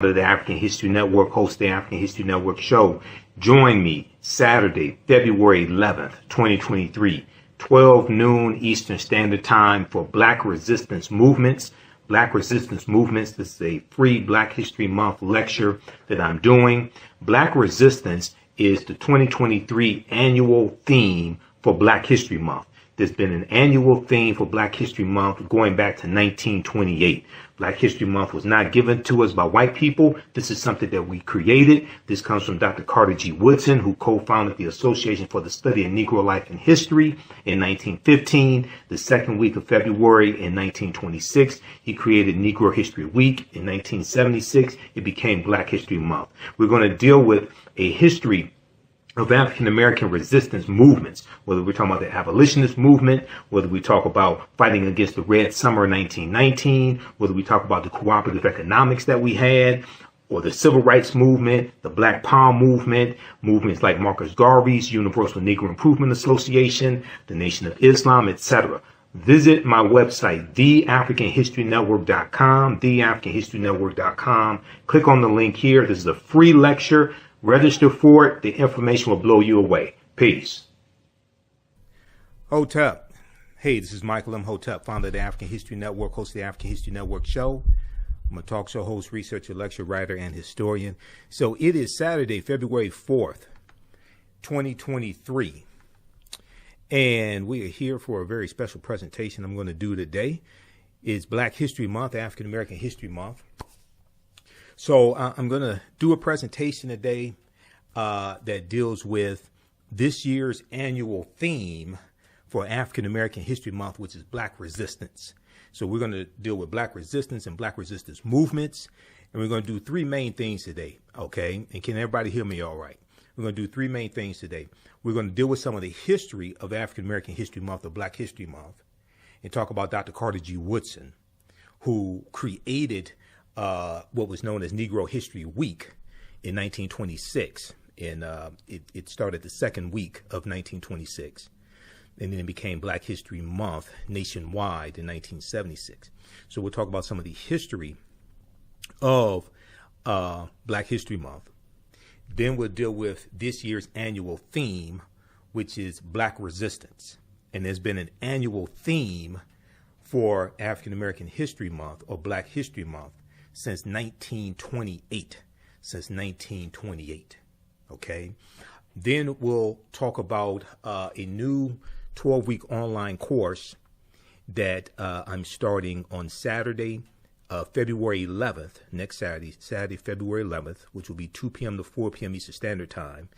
of the African History Network, host the African History Network show. Join me Saturday, February 11th, 2023, 12 noon Eastern Standard Time for Black Resistance Movements. Black Resistance Movements. This is a free Black History Month lecture that I'm doing. Black Resistance is the 2023 annual theme for Black History Month. There's been an annual theme for Black History Month going back to 1928. Black History Month was not given to us by white people. This is something that we created. This comes from Dr. Carter G. Woodson, who co-founded the Association for the Study of Negro Life and History in 1915. The second week of February in 1926, he created Negro History Week. In 1976, it became Black History Month. We're going to deal with a history of African American resistance movements, whether we're talking about the abolitionist movement, whether we talk about fighting against the Red Summer of 1919, whether we talk about the cooperative economics that we had, or the civil rights movement, the Black Power movement, movements like Marcus Garvey's Universal Negro Improvement Association, the Nation of Islam, etc. Visit my website, theafricanhistorynetwork.com, theafricanhistorynetwork.com. Click on the link here. This is a free lecture. Register for it. The information will blow you away. Peace. Hotep. Hey, this is Michael Imhotep, founder of the African History Network, host of the African History Network show. I'm a talk show host, researcher, lecturer, writer, and historian. So it is Saturday, February 4th, 2023. And we are here for a very special presentation I'm going to do today. It's Black History Month, African American History Month. So I'm going to do a presentation today that deals with this year's annual theme for African American History Month, which is Black Resistance. So we're going to deal with Black resistance and Black resistance movements. And we're going to do three main things today. OK, and can everybody hear me all right? We're going to do three main things today. We're going to deal with some of the history of African American History Month, or Black History Month, and talk about Dr. Carter G. Woodson, who created what was known as Negro History Week in 1926. And it started the second week of 1926. And then it became Black History Month nationwide in 1976. So we'll talk about some of the history of Black History Month. Then we'll deal with this year's annual theme, which is Black Resistance. And there's been an annual theme for African American History Month, or Black History Month, since 1928. Since 1928. Okay. Then we'll talk about a new 12-week online course that I'm starting on Saturday, February 11th, next Saturday, February 11th, which will be 2 p.m. to 4 p.m. Eastern Standard Time.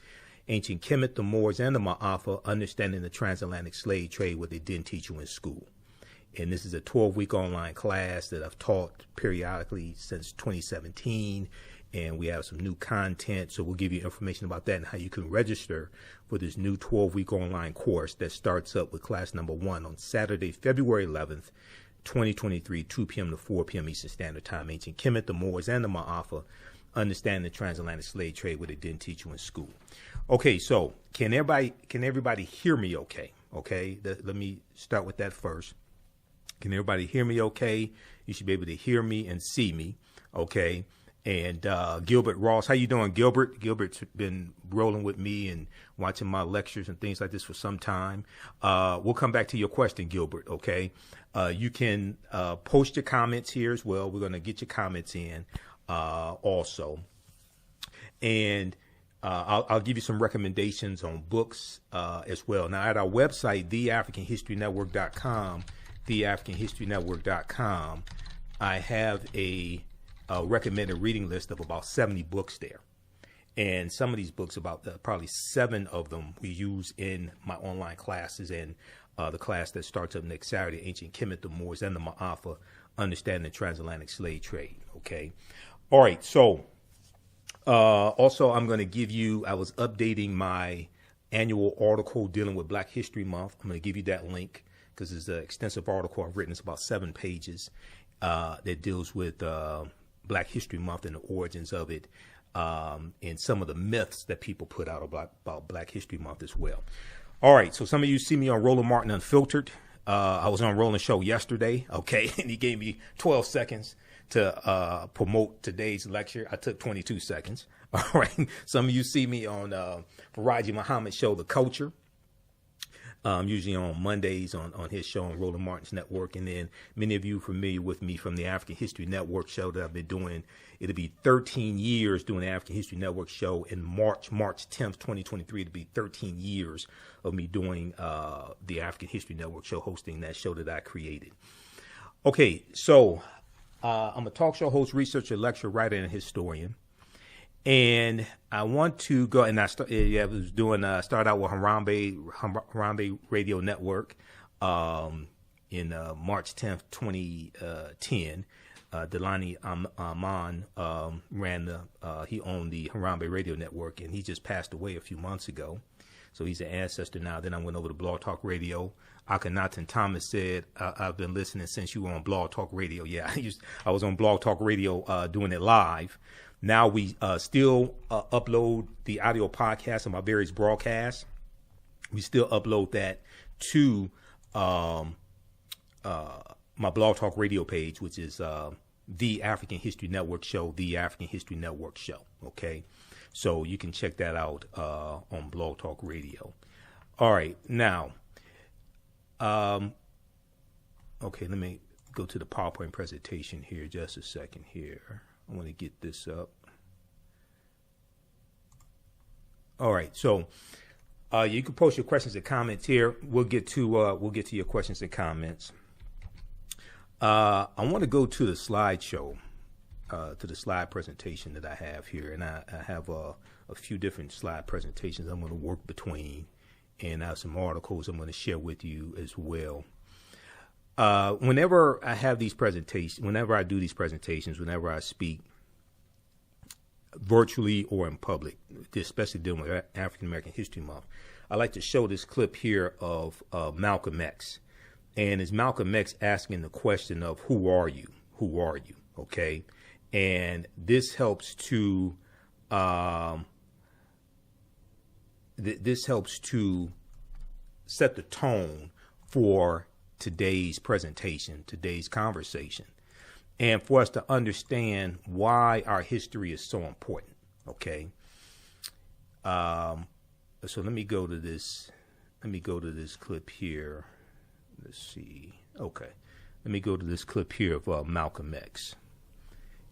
Ancient Kemet, the Moors and The Maafa, Understanding the Transatlantic Slave Trade, what they didn't teach you in school. And this is a 12-week online class that I've taught periodically since 2017. And we have some new content. So we'll give you information about that and how you can register for this new 12-week online course that starts up with class number 1 on Saturday, February 11th, 2023, 2 p.m. to 4 p.m. Eastern Standard Time. Ancient Kemet, the Moors and The Maafa, Understand the Transatlantic Slave Trade, what they didn't teach you in school. Okay, so can everybody hear me okay? Okay, let me start with that first. Can everybody hear me okay? You should be able to hear me and see me, okay? And Gilbert Ross, how you doing, Gilbert? Gilbert's been rolling with me and watching my lectures and things like this for some time. We'll come back to your question, Gilbert, okay? You can post your comments here as well. We're going to get your comments in also. And I'll give you some recommendations on books as well. Now, at our website, theafricanhistorynetwork.com, theafricanhistorynetwork.com, I have a recommended reading list of about 70 books there. And some of these books, about probably 7 of them, we use in my online classes, and the class that starts up next Saturday, Ancient Kemet, the Moors and The Maafa, Understanding the Transatlantic Slave Trade. Okay. All right. So also, I'm going to give you, I was updating my annual article dealing with Black History Month. I'm going to give you that link because it's an extensive article I've written. It's about 7 pages that deals with Black History Month and the origins of it, and some of the myths that people put out about Black History Month as well. All right, so some of you see me on Roland Martin Unfiltered. I was on Roland's show yesterday, okay, and he gave me 12 seconds to promote today's lecture. I took 22 seconds. All right. Some of you see me on Faraji Muhammad's show, The Culture. Usually on Mondays on his show on Roland Martin's network. And then many of you familiar with me from the African History Network show that I've been doing. It'll be 13 years doing the African History Network show in March 10th, 2023. It'll be 13 years of me doing the African History Network show, hosting that show that I created. Okay, so I'm a talk show host, researcher, lecturer, writer, and historian. And I want to go, and I started out with Harambe Radio Network in March 10th, 2010. Delani Aman he owned the Harambe Radio Network, and he just passed away a few months ago. So he's an ancestor now. Then I went over to Blog Talk Radio. Akhenaten Thomas said, I've been listening since you were on Blog Talk Radio. Yeah, I was on Blog Talk Radio doing it live. Now we still upload the audio podcast of my various broadcasts. We still upload that to my Blog Talk Radio page, which is The African History Network Show, The African History Network Show. Okay, so you can check that out on Blog Talk Radio. All right, now, okay, let me go to the PowerPoint presentation here just a second here. I want to get this up. All right, so you can post your questions and comments here. We'll get to your questions and comments. I want to go to the slideshow, to the slide presentation that I have here, and I have a few different slide presentations I'm going to work between, and I have some articles I'm going to share with you as well. Whenever I have these presentations, whenever I do these presentations, whenever I speak, virtually or in public, especially dealing with African American History Month, I like to show this clip here of Malcolm X. And it's Malcolm X asking the question of who are you? Who are you? Okay. And this helps to set the tone for today's presentation, today's conversation, and for us to understand why our history is so important. Okay. So let me go to this. Let me go to this clip here. Let's see. Okay. Let me go to this clip here of Malcolm X.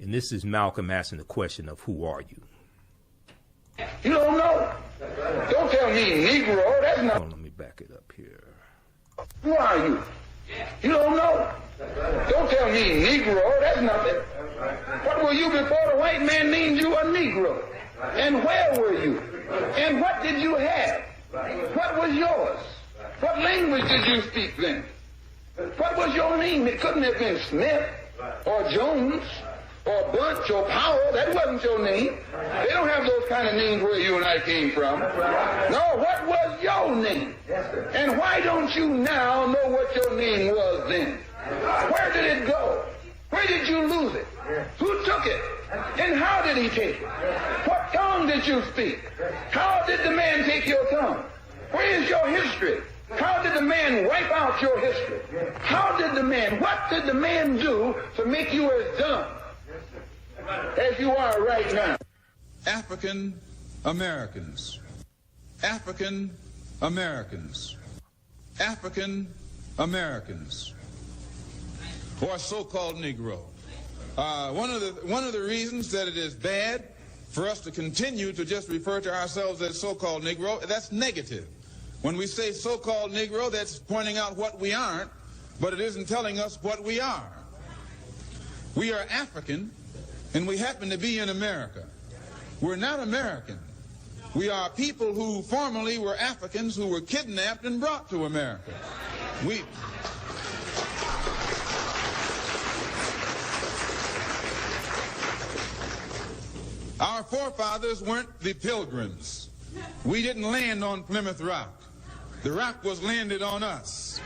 And this is Malcolm asking the question of who are you? You don't know. Don't tell me Negro. That's not. Oh, let me back it up here. Who are you? You don't know. Don't tell me Negro. That's nothing. What were you before the white man named you a Negro? And where were you? And what did you have? What was yours? What language did you speak then? What was your name? It couldn't have been Smith or Jones or Bunch or Powell. That wasn't your name. They don't have those kind of names where you and I came from. No, what was your name? And why don't you now know what your name was then? Where did it go? Where did you lose it? Who took it? And how did he take it? What tongue did you speak? How did the man take your tongue? Where is your history? How did the man wipe out your history? What did the man do to make you as dumb as you are right now? African Americans. African Americans. African Americans. Or so-called Negro. One of the reasons that it is bad for us to continue to just refer to ourselves as so-called Negro, that's negative. When we say so-called Negro, that's pointing out what we aren't, but it isn't telling us what we are. We are African, and we happen to be in America. We're not American. We are people who formerly were Africans who were kidnapped and brought to America. Our forefathers weren't the Pilgrims. We didn't land on Plymouth Rock. The rock was landed on us.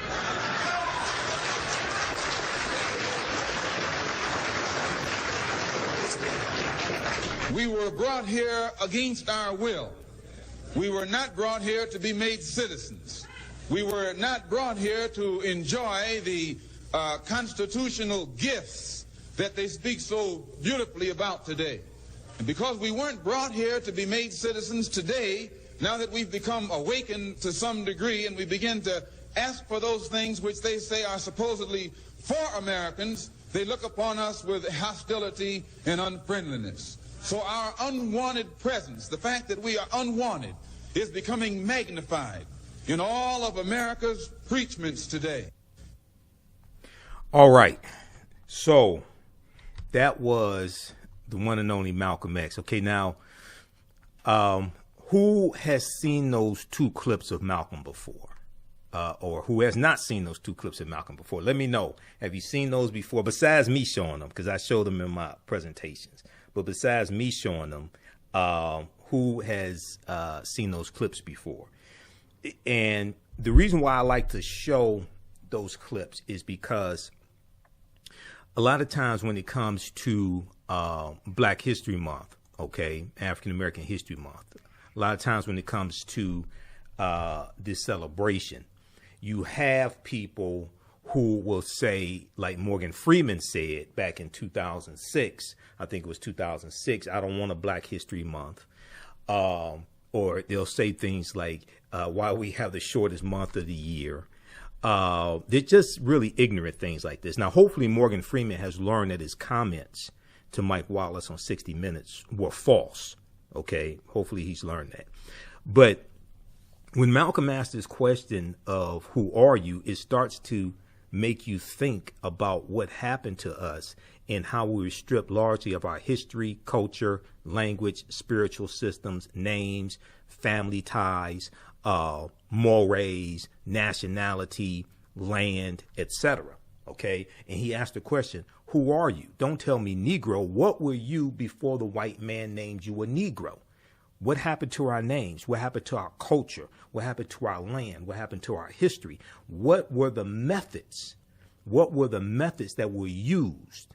We were brought here against our will. We were not brought here to be made citizens. We were not brought here to enjoy the constitutional gifts that they speak so beautifully about today. And because we weren't brought here to be made citizens today, now that we've become awakened to some degree and we begin to ask for those things which they say are supposedly for Americans, they look upon us with hostility and unfriendliness. So our unwanted presence, the fact that we are unwanted, is becoming magnified in all of America's preachments today. All right. So that was the one and only Malcolm X. Okay, now, who has seen those two clips of Malcolm before? Or who has not seen those two clips of Malcolm before? Let me know. Have you seen those before? Besides me showing them, because I showed them in my presentations. But besides me showing them, who has seen those clips before? And the reason why I like to show those clips is because a lot of times when it comes to Black History Month, okay, African American History Month, a lot of times when it comes to this celebration, you have people who will say, like Morgan Freeman said back in 2006, I think it was 2006, I don't want a Black History Month. Or they'll say things like, why we have the shortest month of the year. They're just really ignorant things like this. Now, hopefully Morgan Freeman has learned that his comments to Mike Wallace on 60 Minutes were false. Okay, hopefully he's learned that. But when Malcolm asked this question of who are you, it starts to make you think about what happened to us and how we were stripped largely of our history, culture, language, spiritual systems, names, family ties, mores, nationality, land, etc. Okay. And he asked the question, who are you? Don't tell me Negro. What were you before the white man named you a Negro? What happened to our names? What happened to our culture? What happened to our land? What happened to our history? What were the methods? What were the methods that were used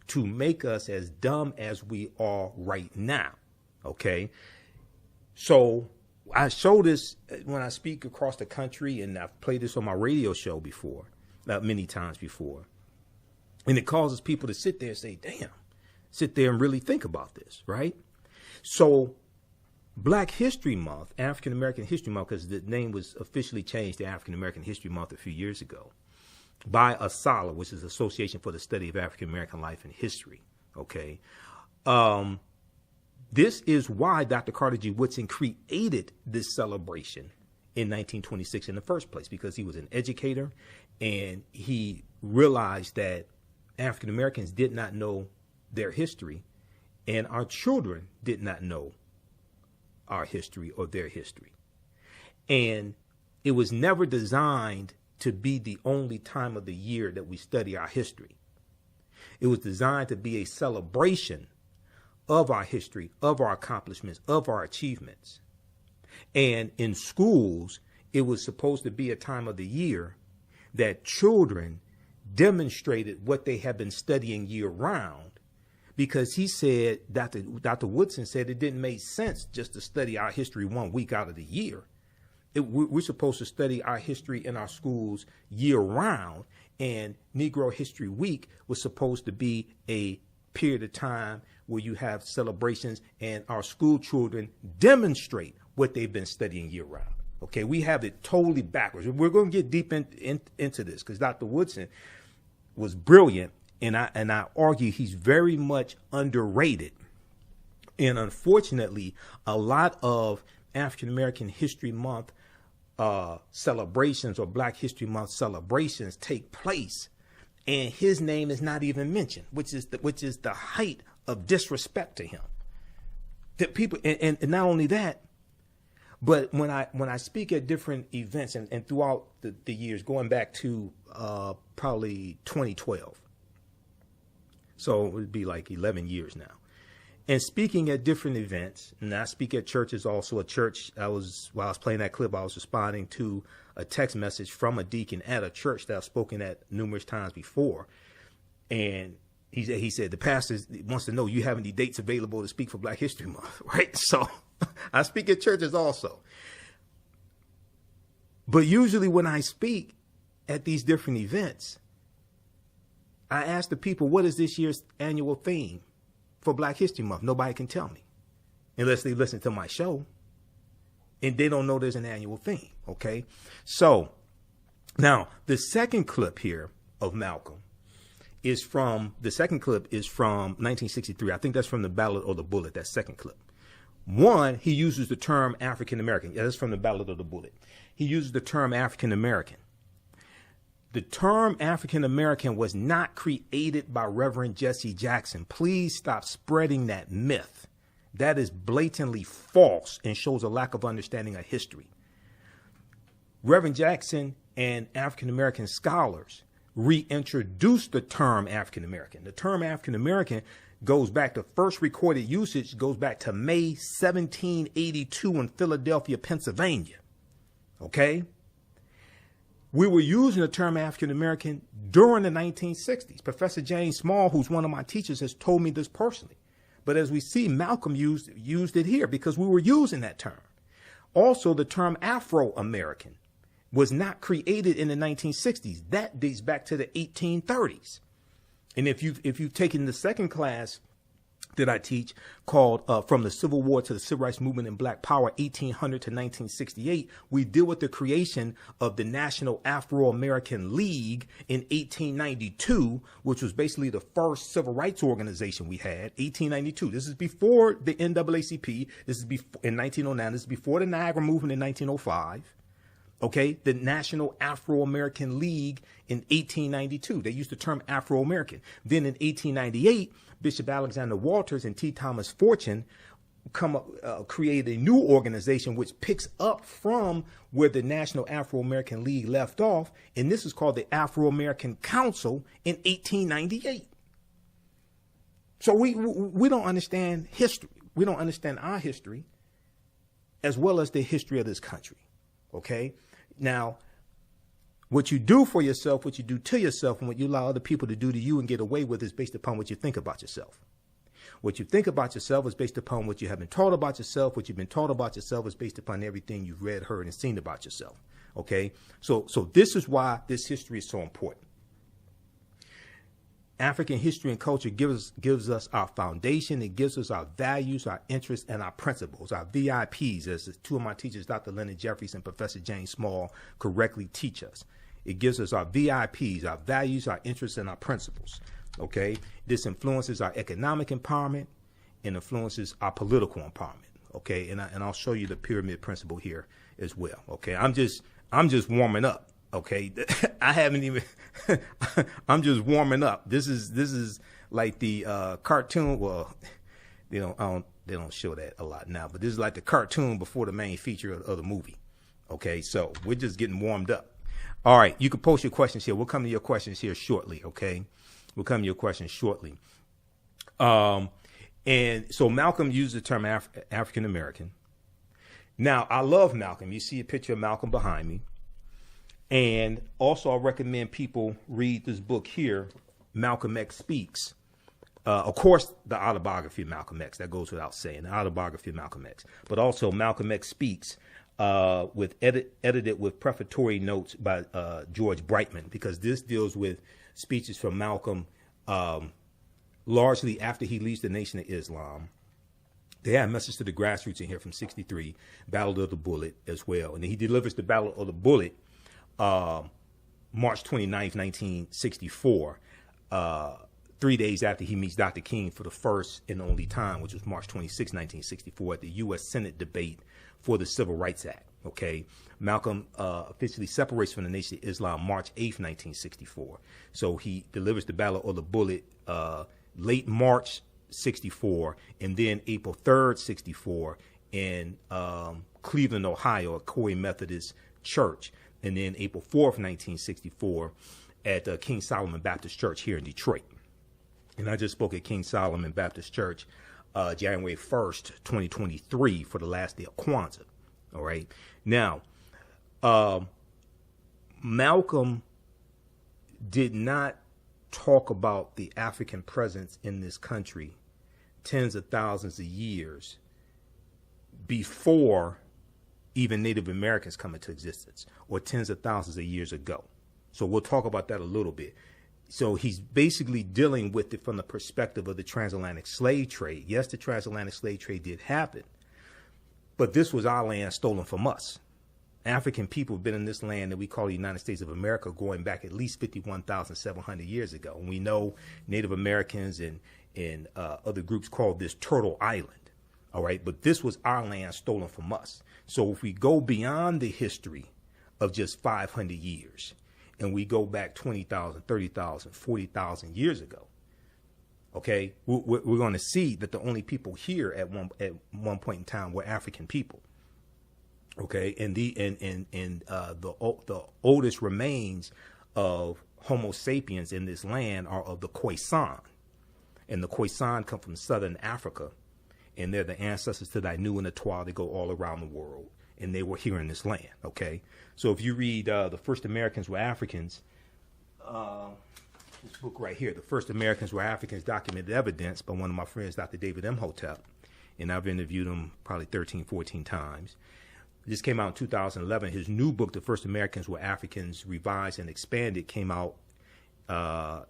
to make us as dumb as we are right now? Okay. So I show this when I speak across the country, and I've played this on my radio show before, many times before. And it causes people to sit there and say, damn, sit there and really think about this, right? So Black History Month, African American History Month, because the name was officially changed to African American History Month a few years ago by ASALH, which is Association for the Study of African American Life and History. Okay. This is why Dr. Carter G. Woodson created this celebration in 1926 in the first place, because he was an educator and he realized that African Americans did not know their history and our children did not know our history or their history. And it was never designed to be the only time of the year that we study our history. It was designed to be a celebration of our history, of our accomplishments, of our achievements. And in schools, it was supposed to be a time of the year that children demonstrated what they had been studying year round, because he said, Dr. Woodson said it didn't make sense just to study our history 1 week out of the year. We're supposed to study our history in our schools year round, and Negro History Week was supposed to be a period of time where you have celebrations and our school children demonstrate what they've been studying year round. Okay, we have it totally backwards. We're going to get deep into this because Dr. Woodson was brilliant, and I argue he's very much underrated. And unfortunately, a lot of African American History Month celebrations or Black History Month celebrations take place, and his name is not even mentioned, which is the height of disrespect to him. That people, and not only that, but when I speak at different events and throughout the years, going back to probably 2012, so it would be like 11 years now. And speaking at different events, and I speak at churches also. A church, while I was playing that clip, I was responding to a text message from a deacon at a church that I've spoken at numerous times before. And he said, the pastor wants to know, you have any dates available to speak for Black History Month, right? So I speak at churches also. But usually when I speak at these different events, I asked the people, what is this year's annual theme for Black History Month? Nobody can tell me unless they listen to my show, and they don't know there's an annual theme. Okay. So now the second clip here of Malcolm is from 1963. I think that's from the Ballad of the Bullet, that second clip. One, he uses the term African American. Yeah, that's from the Ballad of the Bullet. He uses the term African American. The term African American was not created by Reverend Jesse Jackson. Please stop spreading that myth. That is blatantly false and shows a lack of understanding of history. Reverend Jackson and African American scholars reintroduced the term African American. The term African American goes back to first recorded usage, goes back to May 1782 in Philadelphia, Pennsylvania. Okay? We were using the term African American during the 1960s. Professor James Small, who's one of my teachers, has told me this personally. But as we see, Malcolm used it here because we were using that term. Also, the term Afro-American was not created in the 1960s. That dates back to the 1830s. And if you've taken the second class that I teach called From the Civil War to the Civil Rights Movement and Black Power, 1800 to 1968, we deal with the creation of the National Afro-American League in 1892, which was basically the first civil rights organization we had, 1892. This is before the NAACP. This is in 1909. This is before the Niagara Movement in 1905. Okay, the National Afro-American League in 1892. They used the term Afro-American. Then in 1898, Bishop Alexander Walters and T. Thomas Fortune created a new organization which picks up from where the National Afro-American League left off, and this is called the Afro-American Council in 1898. So we don't understand history. We don't understand our history as well as the history of this country. Okay? Now, what you do for yourself, what you do to yourself, and what you allow other people to do to you and get away with is based upon what you think about yourself. What you think about yourself is based upon what you have been taught about yourself. What you've been taught about yourself is based upon everything you've read, heard, and seen about yourself. Okay? So this is why this history is so important. African history and culture gives us our foundation. It gives us our values, our interests, and our principles, our VIPs, as the two of my teachers, Dr. Leonard Jeffries and Professor James Small, correctly teach us. It gives us our VIPs, our values, our interests, and our principles. Okay? This influences our economic empowerment and influences our political empowerment. Okay? And I'll show you the pyramid principle here as well. Okay? I'm just warming up. Okay, I haven't even. I'm just warming up. This is like the cartoon. Well, they don't show that a lot now, but this is like the cartoon before the main feature of the movie. Okay, so we're just getting warmed up. All right, you can post your questions here. We'll come to your questions here shortly. Okay, we'll come to your questions shortly. And so Malcolm used the term African American. Now I love Malcolm. You see a picture of Malcolm behind me. And also, I recommend people read this book here, Malcolm X Speaks. Of course, the autobiography of Malcolm X. That goes without saying, the autobiography of Malcolm X. But also Malcolm X Speaks, edited with prefatory notes by George Brightman, because this deals with speeches from Malcolm largely after he leaves the Nation of Islam. They have Message to the Grassroots in here from 63, Ballad of the Bullet as well. And he delivers the Ballad of the Bullet March 29th, 1964, 3 days after he meets Dr. King for the first and only time, which was March 26, 1964, at the U.S. Senate debate for the Civil Rights Act. Okay, Malcolm officially separates from the Nation of Islam March 8th, 1964. So he delivers the Ballad of the Bullet late March 64, and then April 3rd, 64, in Cleveland, Ohio, at Corey Methodist Church. And then April 4th, 1964, at King Solomon Baptist Church here in Detroit. And I just spoke at King Solomon Baptist Church January 1st, 2023, for the last day of Kwanzaa. All right. Now, Malcolm did not talk about the African presence in this country tens of thousands of years before even Native Americans come into existence, or tens of thousands of years ago. So we'll talk about that a little bit. So he's basically dealing with it from the perspective of the transatlantic slave trade. Yes, the transatlantic slave trade did happen, but this was our land stolen from us. African people have been in this land that we call the United States of America going back at least 51,700 years ago. And we know Native Americans and other groups called this Turtle Island. All right. But this was our land stolen from us. So if we go beyond the history of just 500 years and we go back 20,000, 30,000, 40,000 years ago, okay, we're going to see that the only people here at one point in time were African people. Okay, and the oldest remains of Homo sapiens in this land are of the Khoisan, and the Khoisan come from southern Africa, and they're the ancestors to the Ainu and the Twa. They go all around the world, and they were here in this land. Okay, so if you read the First Americans Were Africans, this book right here, The First Americans Were Africans: Documented Evidence, by one of my friends, Dr. David Imhotep, and I've interviewed him probably 13, 14 times. This came out in 2011. His new book, The First Americans Were Africans, Revised and Expanded, came out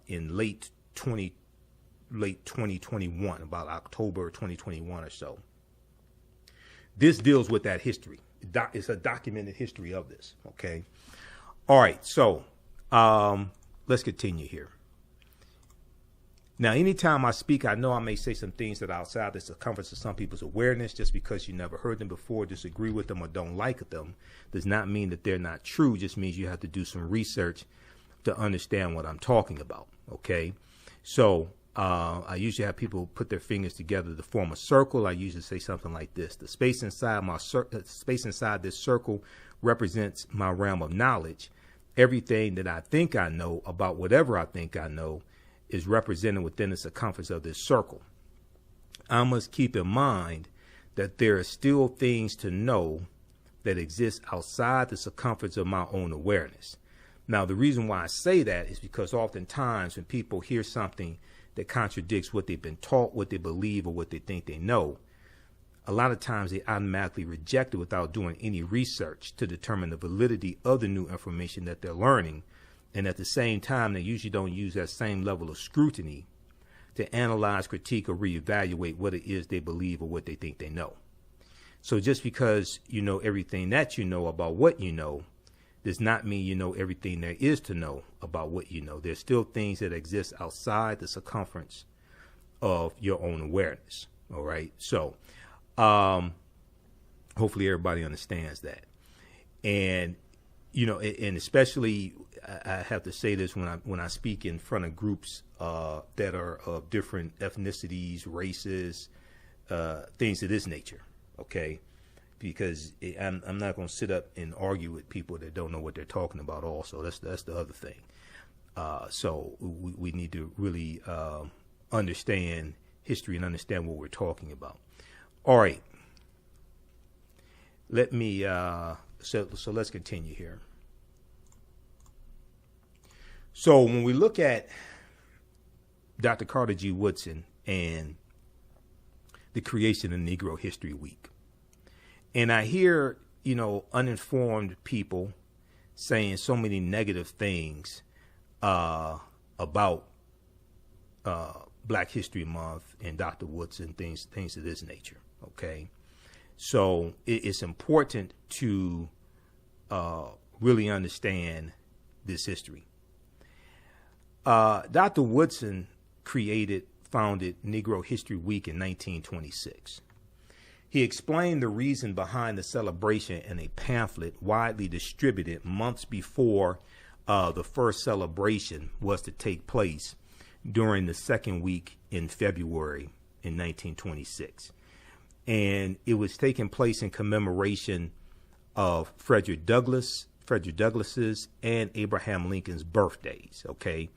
in late 2021, about October 2021 or so. This deals with that history. It's a documented history of this, okay? All right, so let's continue here. Now, anytime I speak, I know I may say some things that are outside the circumference of some people's awareness. Just because you never heard them before, disagree with them, or don't like them does not mean that they're not true. It just means you have to do some research to understand what I'm talking about, okay? So I usually have people put their fingers together to form a circle. I usually say something like this: the space inside this circle represents my realm of knowledge. Everything that I think I know about whatever I think I know is represented within the circumference of this circle. I must keep in mind that there are still things to know that exist outside the circumference of my own awareness. Now, the reason why I say that is because oftentimes when people hear something that contradicts what they've been taught, what they believe, or what they think they know, a lot of times they automatically reject it without doing any research to determine the validity of the new information that they're learning. And at the same time, they usually don't use that same level of scrutiny to analyze, critique, or reevaluate what it is they believe or what they think they know. So just because you know everything that you know about what you know does not mean you know everything there is to know about what you know. There's still things that exist outside the circumference of your own awareness. All right. So hopefully everybody understands that. And you know, and especially I have to say this when I speak in front of groups that are of different ethnicities, races, things of this nature. Okay, because I'm not going to sit up and argue with people that don't know what they're talking about. Also, that's the other thing. So we need to really understand history and understand what we're talking about. All right. Let me. So let's continue here. So when we look at Dr. Carter G. Woodson and the creation of Negro History Week, and I hear, you know, uninformed people saying so many negative things about Black History Month and Dr. Woodson, things of this nature. Okay. So it's important to really understand this history. Dr. Woodson founded Negro History Week in 1926. He explained the reason behind the celebration in a pamphlet widely distributed months before the first celebration was to take place during the second week in February in 1926. And it was taking place in commemoration of Frederick Douglass's and Abraham Lincoln's birthdays. Okay.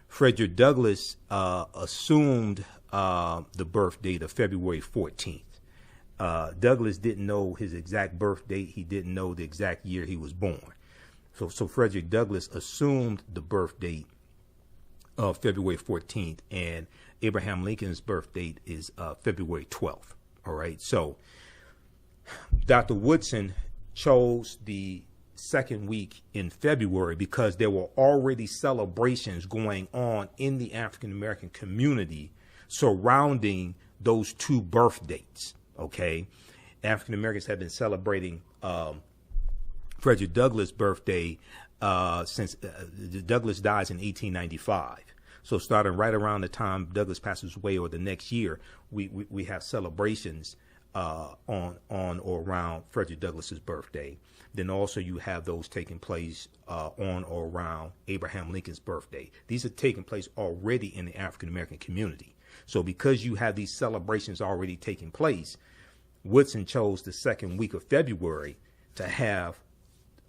Frederick Douglass assumed the birth date of February 14th. Douglass didn't know his exact birth date. He didn't know the exact year he was born. So Frederick Douglass assumed the birth date of February 14th, and Abraham Lincoln's birth date is February 12th. All right. So Dr. Woodson chose the second week in February because there were already celebrations going on in the African American community surrounding those two birth dates. Okay, African Americans have been celebrating Frederick Douglass' birthday since Douglass dies in 1895. So starting right around the time Douglass passes away or the next year, we have celebrations on or around Frederick Douglass's birthday. Then also you have those taking place on or around Abraham Lincoln's birthday. These are taking place already in the African American community. So because you have these celebrations already taking place, Woodson chose the second week of February to have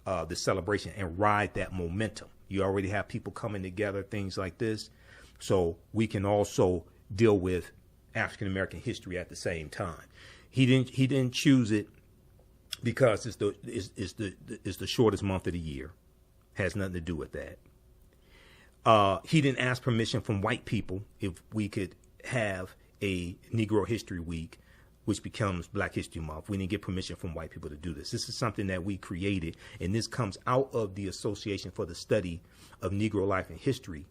the celebration and ride that momentum. You already have people coming together, things like this. So we can also deal with African American history at the same time. He didn't choose it because it's the shortest month of the year. Has nothing to do with that. He didn't ask permission from white people if we could have a Negro History Week, which becomes Black History Month. We didn't get permission from white people to do this. This is something that we created, and this comes out of the Association for the Study of Negro Life and History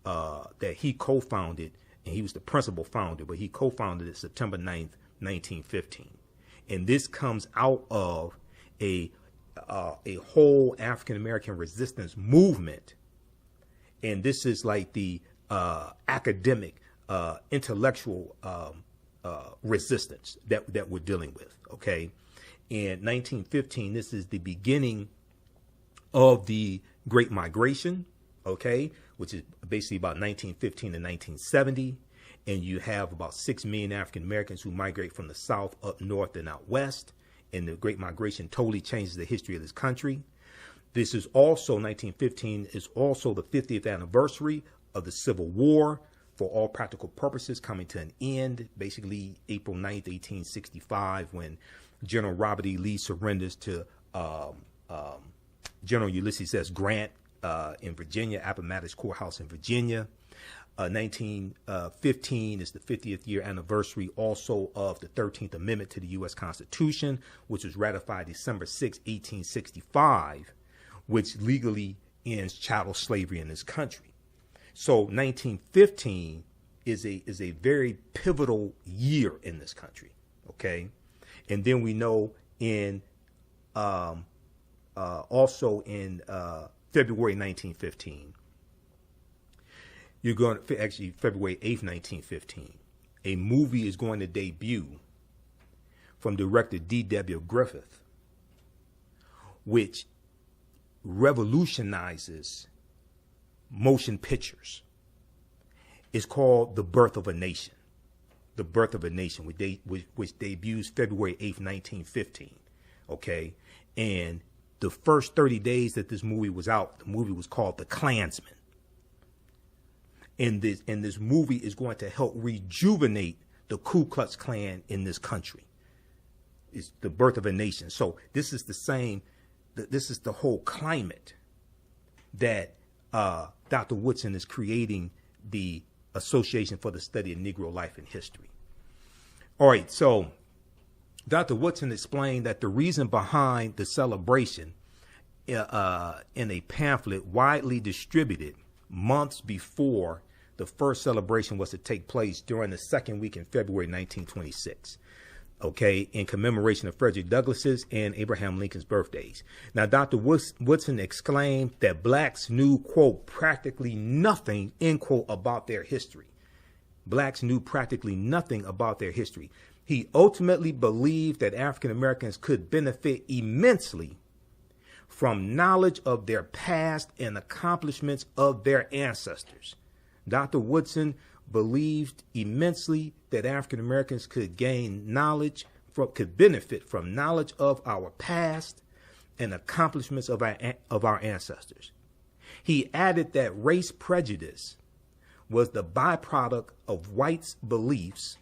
that he co-founded, and he was the principal founder, but he co-founded it September 9th, 1915. And this comes out of a whole African American resistance movement. And this is like the academic, intellectual resistance that we're dealing with. Okay. In 1915, this is the beginning of the Great Migration. Okay. Which is basically about 1915 to 1970. And you have about 6 million African Americans who migrate from the South up north and out west. And the Great Migration totally changes the history of this country. This is also, 1915 is also the 50th anniversary of the Civil War, for all practical purposes coming to an end, basically April 9th, 1865, when General Robert E. Lee surrenders to General Ulysses S. Grant in Virginia, Appomattox Courthouse in Virginia. 1915 is the 50th year anniversary also of the 13th Amendment to the U.S. Constitution, which was ratified December 6, 1865, which legally ends chattel slavery in this country. So 1915 is a very pivotal year in this country. Okay. And then we know in also in February 1915, you're going to actually February 8th, 1915, a movie is going to debut from director D.W. Griffith, which revolutionizes motion pictures. It's called The Birth of a Nation. The Birth of a Nation, which debuts February 8th, 1915. Okay. And the first 30 days that this movie was out, the movie was called The Klansman. And this movie is going to help rejuvenate the Ku Klux Klan in this country. It's The Birth of a Nation. So this is this is the whole climate that Dr. Woodson is creating the Association for the Study of Negro Life and History. All right, so Dr. Woodson explained that the reason behind the celebration in a pamphlet widely distributed months before the first celebration was to take place during the second week in February 1926. Okay, in commemoration of Frederick Douglass's and Abraham Lincoln's birthdays. Now, Dr. Woodson exclaimed that blacks knew, quote, practically nothing, end quote, about their history. Blacks knew practically nothing about their history. He ultimately believed that African Americans could benefit immensely from knowledge of their past and accomplishments of their ancestors. Dr. Woodson believed immensely that African Americans could gain knowledge, could benefit from knowledge of our past and accomplishments of our ancestors. He added that race prejudice was the byproduct of whites' beliefs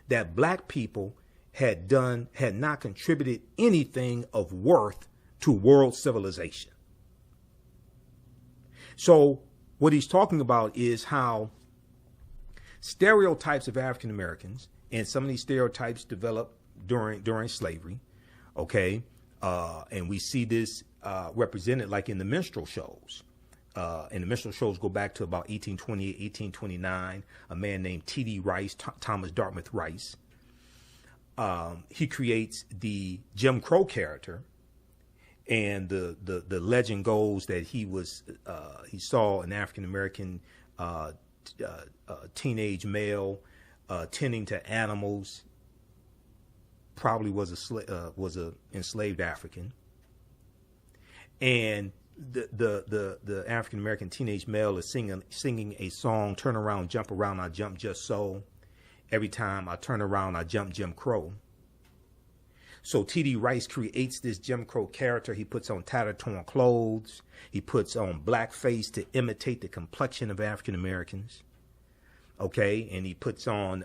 that black people had not contributed anything of worth to world civilization. So what he's talking about is how stereotypes of African Americans, and some of these stereotypes developed during slavery, okay, and we see this represented like in the minstrel shows. And the minstrel shows go back to about 1828, 1829. A man named T.D. Rice, Thomas Dartmouth Rice. He creates the Jim Crow character, and the legend goes that he saw an African American teenage male tending to animals. Probably was a enslaved African, and the African American teenage male is singing a song, "Turn around, jump around, I jump just so. Every time I turn around, I jump Jim Crow." So T.D. Rice creates this Jim Crow character. He puts on tattered, torn clothes. He puts on blackface to imitate the complexion of African Americans. Okay, and he puts on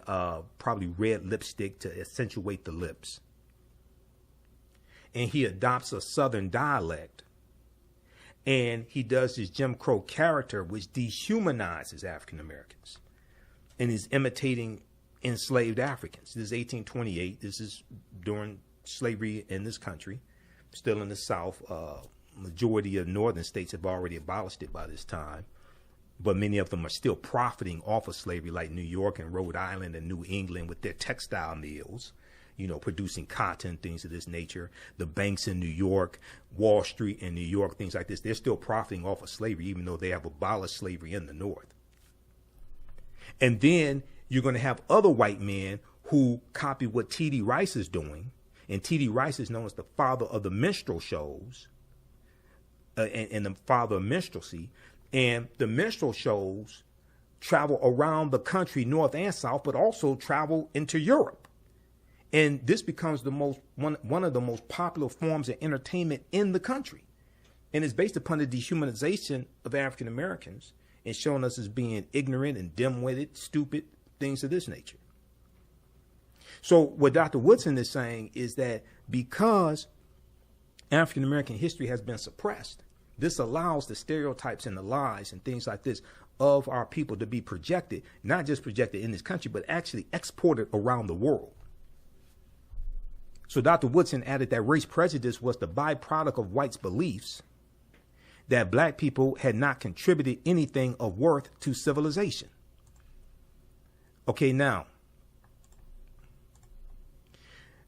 probably red lipstick to accentuate the lips. And he adopts a Southern dialect. And he does this Jim Crow character, which dehumanizes African Americans, and is imitating enslaved Africans. This is 1828. This is during slavery in this country, still in the South. Majority of northern states have already abolished it by this time, but many of them are still profiting off of slavery, like New York and Rhode Island and New England with their textile mills, producing cotton, things of this nature. The banks in New York, Wall Street in New York, things like this, they're still profiting off of slavery, even though they have abolished slavery in the North. And then you're going to have other white men who copy what T.D. Rice is doing. And T.D. Rice is known as the father of the minstrel shows and the father of minstrelsy. And the minstrel shows travel around the country, north and south, but also travel into Europe. And this becomes one of the most popular forms of entertainment in the country. And it's based upon the dehumanization of African Americans and showing us as being ignorant and dim-witted, stupid, things of this nature. So what Dr. Woodson is saying is that because African American history has been suppressed, this allows the stereotypes and the lies and things like this of our people to be projected, not just projected in this country, but actually exported around the world. So Dr. Woodson added that race prejudice was the byproduct of whites' beliefs that black people had not contributed anything of worth to civilization. Okay, now,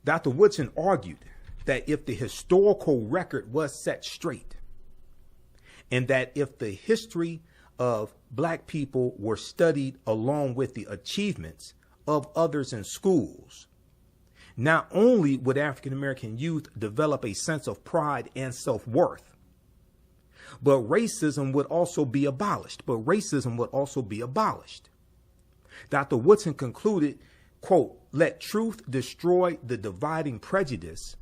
Dr. Woodson argued that if the historical record was set straight, and that if the history of black people were studied along with the achievements of others in schools, not only would African American youth develop a sense of pride and self-worth, but racism would also be abolished. Dr. Woodson concluded, quote, "Let truth destroy the dividing prejudice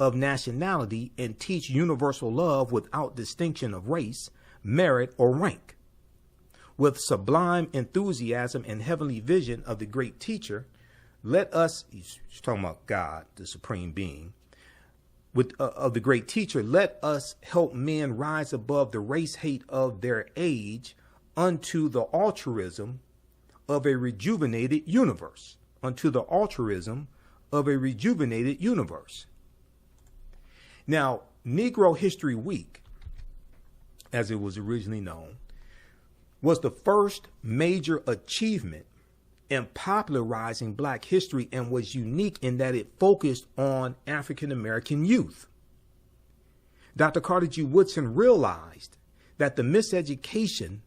of nationality and teach universal love without distinction of race, merit, or rank. With sublime enthusiasm and heavenly vision of the great teacher, let us," he's talking about God, the supreme being, of the great teacher, "let us help men rise above the race hate of their age unto the altruism of a rejuvenated universe." Now, Negro History Week, as it was originally known, was the first major achievement in popularizing black history and was unique in that it focused on African American youth. Dr. Carter G. Woodson realized that the miseducation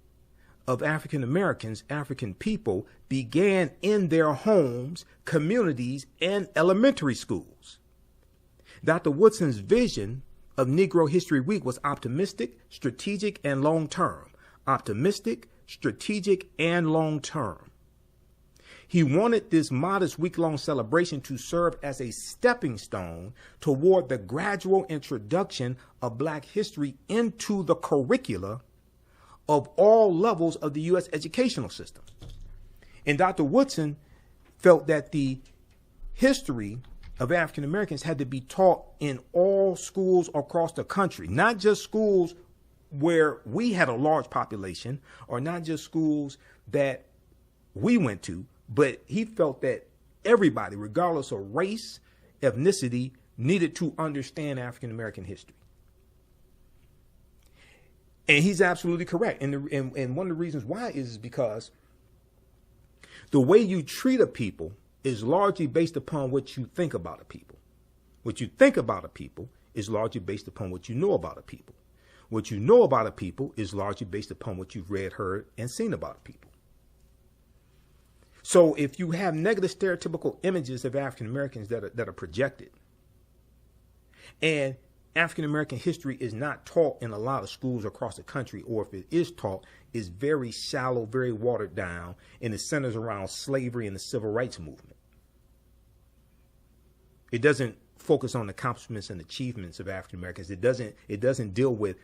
of African Americans, African people, began in their homes, communities, and elementary schools. Dr. Woodson's vision of Negro History Week was optimistic, strategic, and long-term. He wanted this modest week-long celebration to serve as a stepping stone toward the gradual introduction of black history into the curricula of all levels of the U.S. educational system. And Dr. Woodson felt that the history of African Americans had to be taught in all schools across the country, not just schools where we had a large population or not just schools that we went to, but he felt that everybody, regardless of race, ethnicity, needed to understand African American history. And he's absolutely correct. And one of the reasons why is because the way you treat a people is largely based upon what you think about a people. What you think about a people is largely based upon what you know about a people. What you know about a people is largely based upon what you've read, heard, and seen about a people. So if you have negative stereotypical images of African Americans that are projected, and African American history is not taught in a lot of schools across the country, or if it is taught, is very shallow, very watered down, and it centers around slavery and the civil rights movement. It doesn't focus on the accomplishments and achievements of African Americans. It doesn't deal with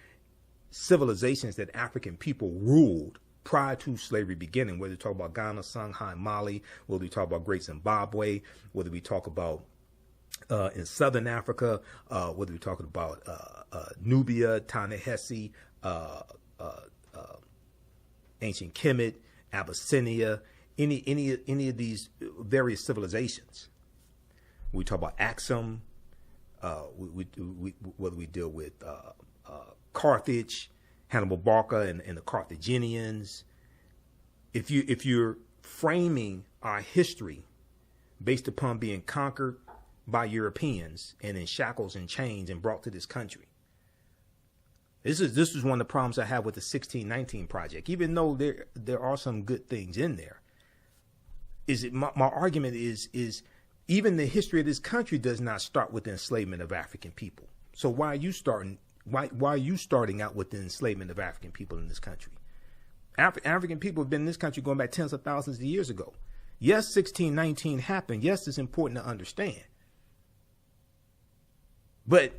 civilizations that African people ruled prior to slavery beginning, whether we talk about Ghana, Songhai, Mali, whether we talk about Great Zimbabwe, whether we talk about in Southern Africa, whether we're talking about Nubia, Ta-Nehisi, Ancient Kemet, Abyssinia, any of these various civilizations. We talk about Axum, whether we deal with Carthage, Hannibal Barca, and the Carthaginians. If you're framing our history based upon being conquered by Europeans and in shackles and chains and brought to this country, this is one of the problems I have with the 1619 Project. Even though there are some good things in there, my argument is even the history of this country does not start with the enslavement of African people. So why are you starting out with the enslavement of African people in this country? African people have been in this country going back tens of thousands of years ago. Yes, 1619 happened. Yes, it's important to understand. But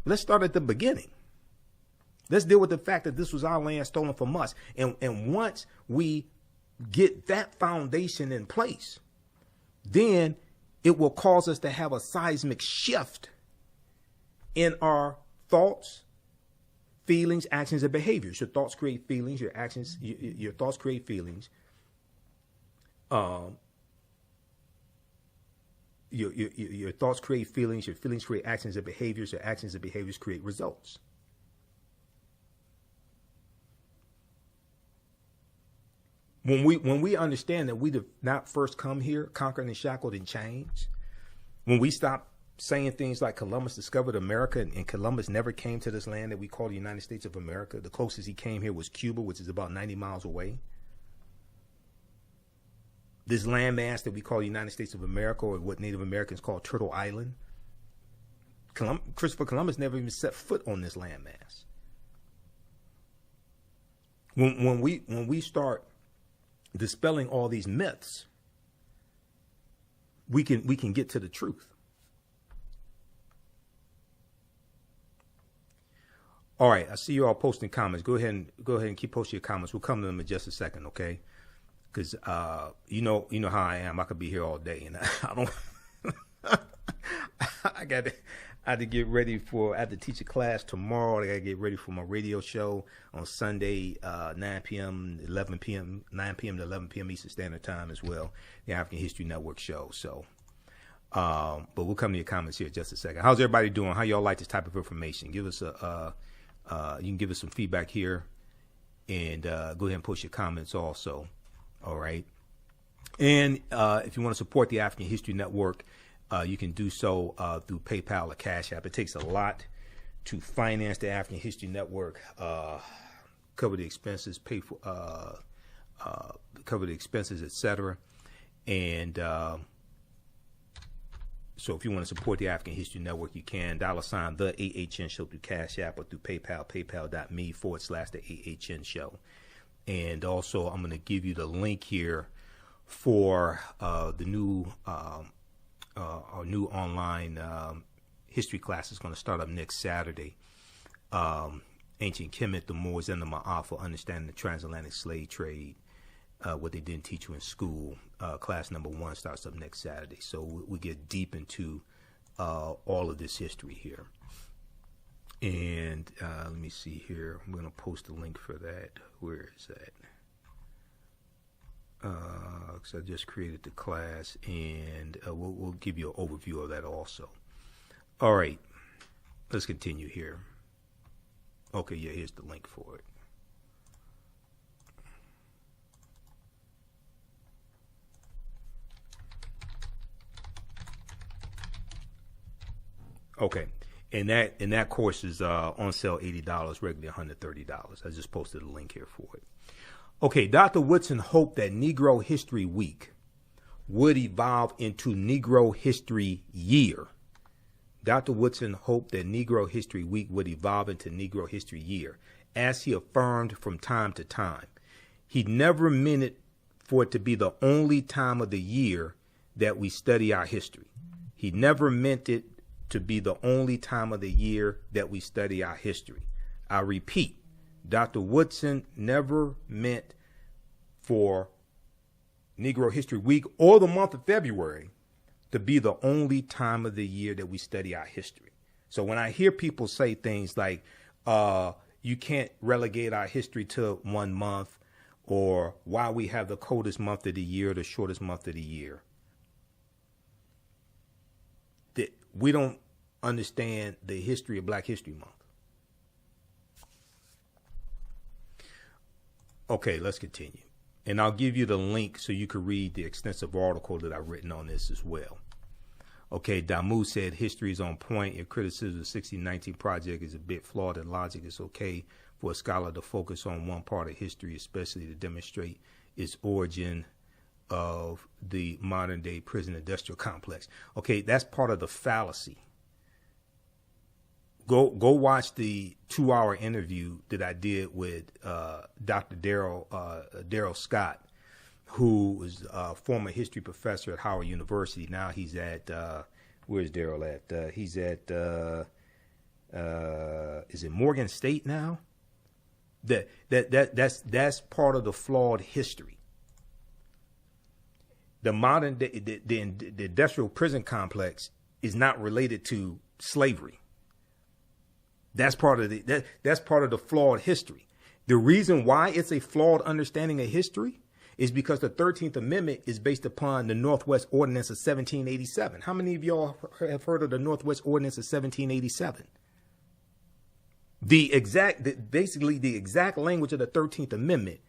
let's start at the beginning. Let's deal with the fact that this was our land stolen from us. And once we get that foundation in place, then it will cause us to have a seismic shift in our thoughts, feelings, actions, and behaviors. Your thoughts create feelings, your actions, your thoughts create feelings. Your thoughts create feelings, your feelings create actions and behaviors, your actions and behaviors create results. When we understand that we did not first come here conquered and shackled and chained, when we stop saying things like Columbus discovered America and Columbus never came to this land that we call the United States of America, the closest he came here was Cuba, which is about 90 miles away. This landmass that we call the United States of America, or what Native Americans call Turtle Island, Christopher Columbus never even set foot on this landmass. When we start dispelling all these myths, we can get to the truth. All right, I see you all posting comments. Go ahead and keep posting your comments. We'll come to them in just a second, okay? Because you know how I am. I could be here all day, and I don't. I had to get ready for. I have to teach a class tomorrow. I got to get ready for my radio show on Sunday, 9 p.m. to 11 p.m. Eastern Standard Time as well. The African History Network show. So, but we'll come to your comments here in just a second. How's everybody doing? How y'all like this type of information? Give us you can give us some feedback here, and go ahead and post your comments also. All right. And if you want to support the African History Network, you can do so through PayPal or Cash App. It takes a lot to finance the African History Network, cover the expenses, pay for cover the expenses, etc. And so if you want to support the African History Network, you can $ the AHN show through Cash App or through PayPal, paypal.me/the AHN show. And also, I'm going to give you the link here for the new our new online history class is going to start up next Saturday. Ancient Kemet, the Moors and The Maafa, Understanding the Transatlantic Slave Trade, what they didn't teach you in school. Class number 1 starts up next Saturday. So we get deep into all of this history here. And let me see here. I'm going to post a link for that. Where is that? Because I just created the class, and we'll give you an overview of that also. All right. Let's continue here. Okay, yeah, here's the link for it. Okay, and that course is on sale $80, regularly $130. I just posted a link here for it. Okay, Dr. Woodson hoped that Negro History Week would evolve into Negro History Year. Dr. Woodson hoped that Negro History Week would evolve into Negro History Year, as he affirmed from time to time. He never meant it for it to be the only time of the year that we study our history. He never meant it to be the only time of the year that we study our history. I repeat, Dr. Woodson never meant for Negro History Week or the month of February to be the only time of the year that we study our history. So when I hear people say things like, you can't relegate our history to 1 month, or why we have the coldest month of the year, the shortest month of the year, that we don't understand the history of Black History Month. Okay, let's continue. And I'll give you the link so you can read the extensive article that I've written on this as well. Okay, Damu said history is on point. Your criticism of the 1619 project is a bit flawed in logic. It's okay for a scholar to focus on one part of history, especially to demonstrate its origin of the modern day prison industrial complex. Okay, that's part of the fallacy. Go watch the 2-hour interview that I did with Dr. Daryl Scott, who was a former history professor at Howard University. Now he's at where's Daryl at? He's at is it Morgan State now? That's part of the flawed history. The modern the industrial prison complex is not related to slavery. That's part of the flawed history. The reason why it's a flawed understanding of history is because the 13th Amendment is based upon the Northwest Ordinance of 1787. How many of y'all have heard of the Northwest Ordinance of 1787? Basically the exact language of the 13th Amendment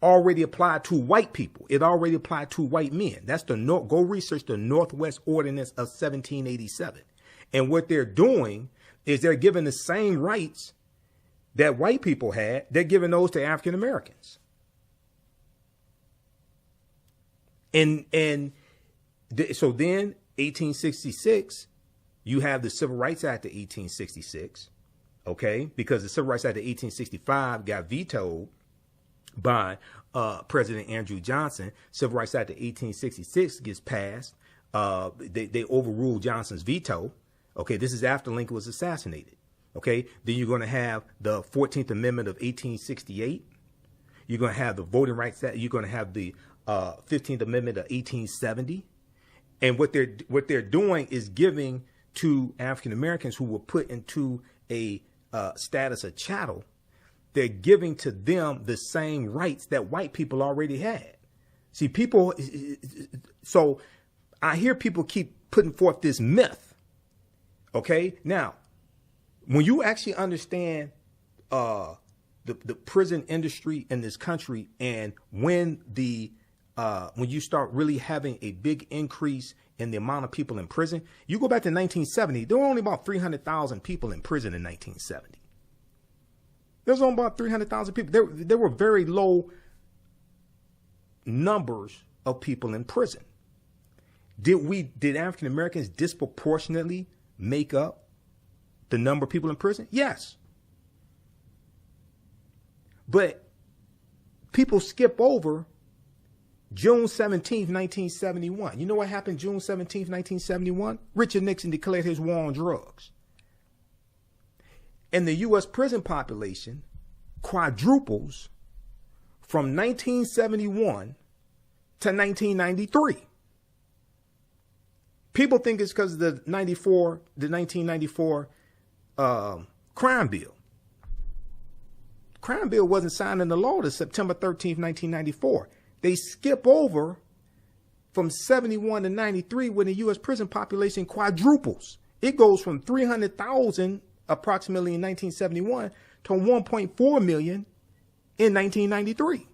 already applied to white people. It already applied to white men. That's go research the Northwest Ordinance of 1787. And what they're doing is they're giving the same rights that white people had. They're giving those to African Americans. So then 1866, you have the Civil Rights Act of 1866, okay? Because the Civil Rights Act of 1865 got vetoed by President Andrew Johnson. Civil Rights Act of 1866 gets passed. They overruled Johnson's veto. Okay, this is after Lincoln was assassinated. Okay, then you're going to have the 14th Amendment of 1868. You're going to have the Voting Rights Act. You're going to have the 15th Amendment of 1870. And what they're doing is giving to African Americans who were put into a status of chattel, they're giving to them the same rights that white people already had. See, so I hear people keep putting forth this myth. Okay, now, when you actually understand the prison industry in this country, and when you start really having a big increase in the amount of people in prison, you go back to 1970, there were only about 300,000 people in prison in 1970. There was only about 300,000 people. There were very low numbers of people in prison. Did African Americans disproportionately make up the number of people in prison? Yes. But people skip over June 17th, 1971. You know what happened June 17th, 1971? Richard Nixon declared his war on drugs. And the U.S. prison population quadruples from 1971 to 1993. People think it's because of the 1994 crime bill. Crime bill wasn't signed into law until September 13th, 1994. They skip over from 71 to 93 when the U.S. prison population quadruples. It goes from 300,000 approximately in 1971 to 1.4 million in 1993.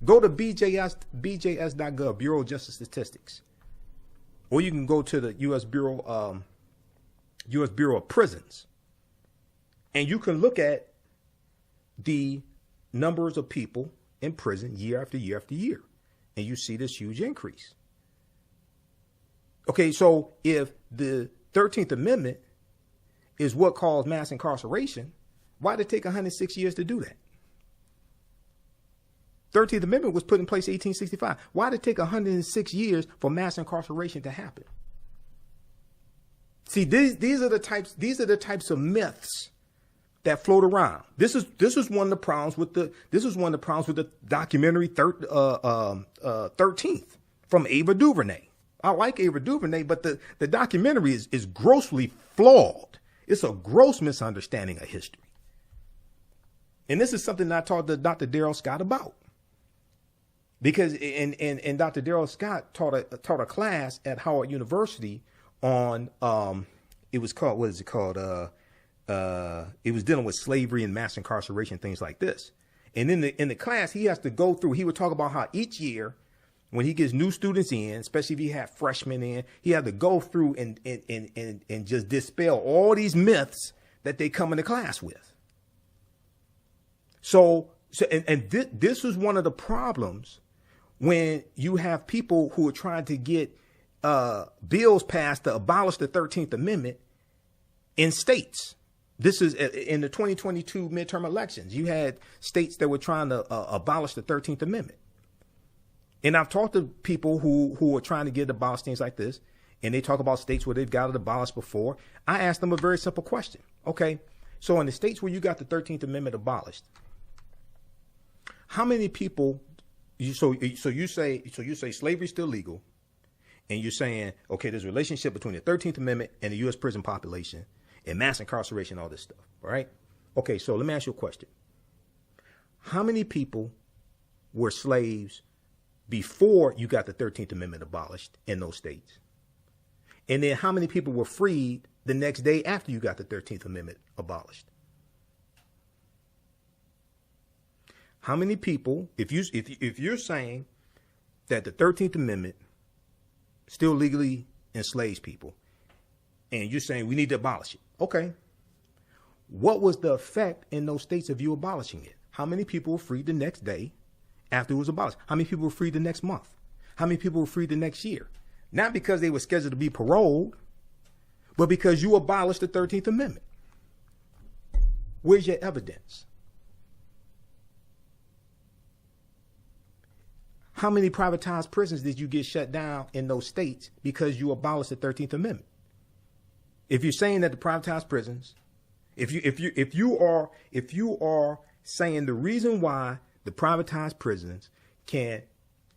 Go to bjs.gov, Bureau of Justice Statistics. Or you can go to the U.S. Bureau of Prisons. And you can look at the numbers of people in prison year after year after year. And you see this huge increase. Okay, so if the 13th Amendment is what caused mass incarceration, why did it take 106 years to do that? 13th Amendment was put in place in 1865. Why did it take 106 years for mass incarceration to happen? See, these are the types of myths that float around. This is one of the problems with the documentary 13th from Ava DuVernay. I like Ava DuVernay, but the documentary is grossly flawed. It's a gross misunderstanding of history. And this is something I talked to Dr. Darrell Scott about. Because and Dr. Darrell Scott taught a class at Howard University on it was called, what is it called? It was dealing with slavery and mass incarceration, things like this. And in the class, he has to go through, he would talk about how each year when he gets new students in, especially if he had freshmen in, he had to go through and just dispel all these myths that they come into class with. This is one of the problems when you have people who are trying to get bills passed to abolish the 13th Amendment in states. This is in the 2022 midterm elections. You had states that were trying to abolish the 13th Amendment. And I've talked to people who are trying to get abolished, things like this, and they talk about states where they've got it abolished before. I asked them a very simple question. Okay, so in the states where you got the 13th Amendment abolished, how many people? You say slavery's still legal, and you're saying, okay, there's a relationship between the 13th Amendment and the U.S. prison population and mass incarceration, all this stuff, all right? Okay, so let me ask you a question. How many people were slaves before you got the 13th Amendment abolished in those states? And then how many people were freed the next day after you got the 13th Amendment abolished? How many people, if you're saying that the 13th Amendment still legally enslaves people, and you're saying we need to abolish it, okay, what was the effect in those states of you abolishing it? How many people were freed the next day after it was abolished? How many people were freed the next month? How many people were freed the next year? Not because they were scheduled to be paroled, but because you abolished the 13th Amendment. Where's your evidence? How many privatized prisons did you get shut down in those states because you abolished the 13th Amendment? If you're saying that the privatized prisons, if you are saying the reason why the privatized prisons can,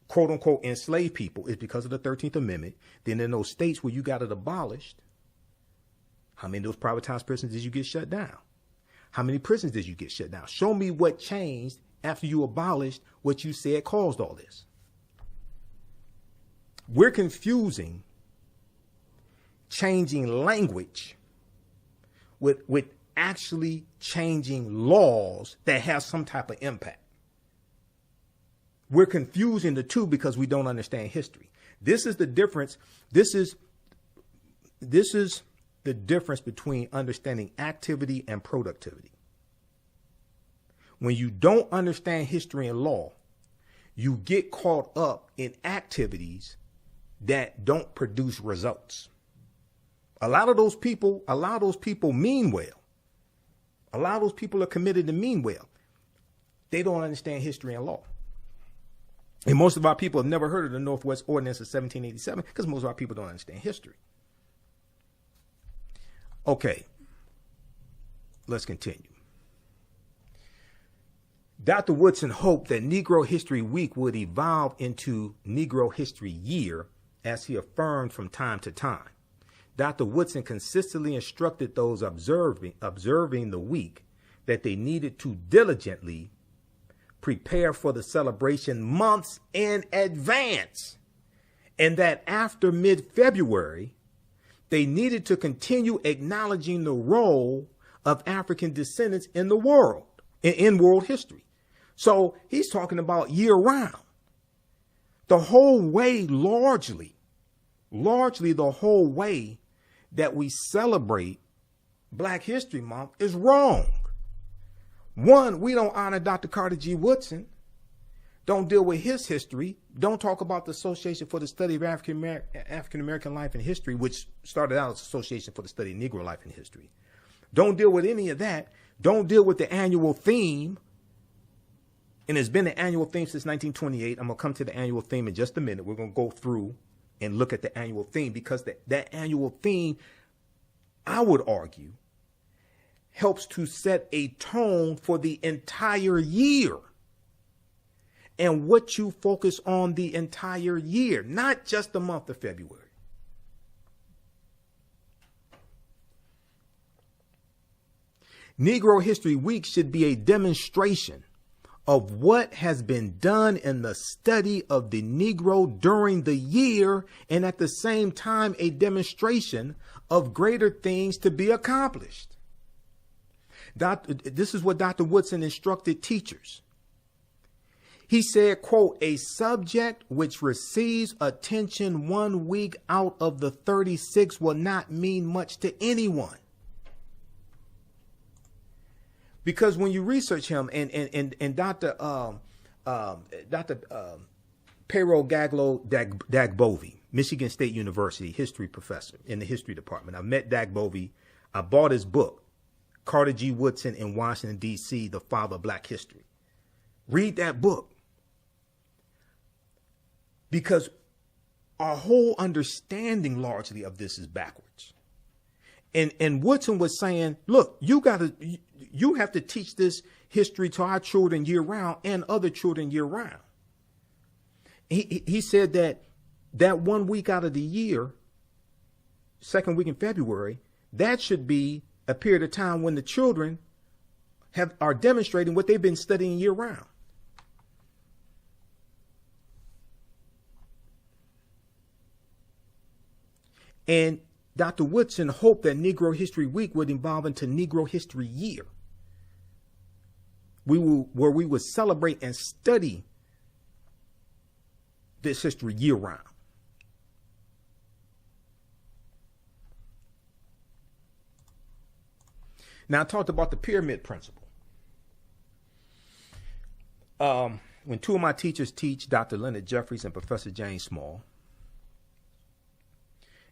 quote unquote, enslave people is because of the 13th Amendment, then in those states where you got it abolished, how many of those privatized prisons did you get shut down? How many prisons did you get shut down? Show me what changed after you abolished what you said caused all this. We're confusing changing language with actually changing laws that have some type of impact. We're confusing the two because we don't understand history. This is the difference. This is the difference between understanding activity and productivity. When you don't understand history and law, you get caught up in activities that don't produce results. A lot of those people mean well. A lot of those people are committed to mean well. They don't understand history and law. And most of our people have never heard of the Northwest Ordinance of 1787 because most of our people don't understand history. Okay, let's continue. Dr. Woodson hoped that Negro History Week would evolve into Negro History Year, as he affirmed from time to time. Dr. Woodson consistently instructed those observing the week that they needed to diligently prepare for the celebration months in advance, and that after mid-February, they needed to continue acknowledging the role of African descendants in the world. in world history. So he's talking about year round. The whole way, largely the whole way that we celebrate Black History Month is wrong. One, we don't honor Dr. Carter G. Woodson. Don't deal with his history. Don't talk about the Association for the Study of African American Life and History, which started out as Association for the Study of Negro Life and History. Don't deal with any of that. Don't deal with the annual theme. And it's been the annual theme since 1928. I'm going to come to the annual theme in just a minute. We're going to go through and look at the annual theme, because that annual theme, I would argue, helps to set a tone for the entire year and what you focus on the entire year, not just the month of February. Negro History Week should be a demonstration of what has been done in the study of the Negro during the year, and at the same time a demonstration of greater things to be accomplished. This is what Dr. Woodson instructed teachers. He said, quote, "A subject which receives attention 1 week out of the 36 will not mean much to anyone." Because when you research him, and Dr. Pero Dagbovie, Michigan State University history professor in the history department. I met Dagbovie. I bought his book, Carter G. Woodson in Washington, D.C., The Father of Black History. Read that book. Because our whole understanding largely of this is backwards. And Woodson was saying, look, you have to teach this history to our children year round and other children year round. He said that 1 week out of the year, second week in February, that should be a period of time when the children are demonstrating what they've been studying year round. And Dr. Woodson hoped that Negro History Week would evolve into Negro History Year, where we would celebrate and study this history year round. Now, I talked about the pyramid principle. When two of my teachers teach, Dr. Leonard Jeffries and Professor James Small,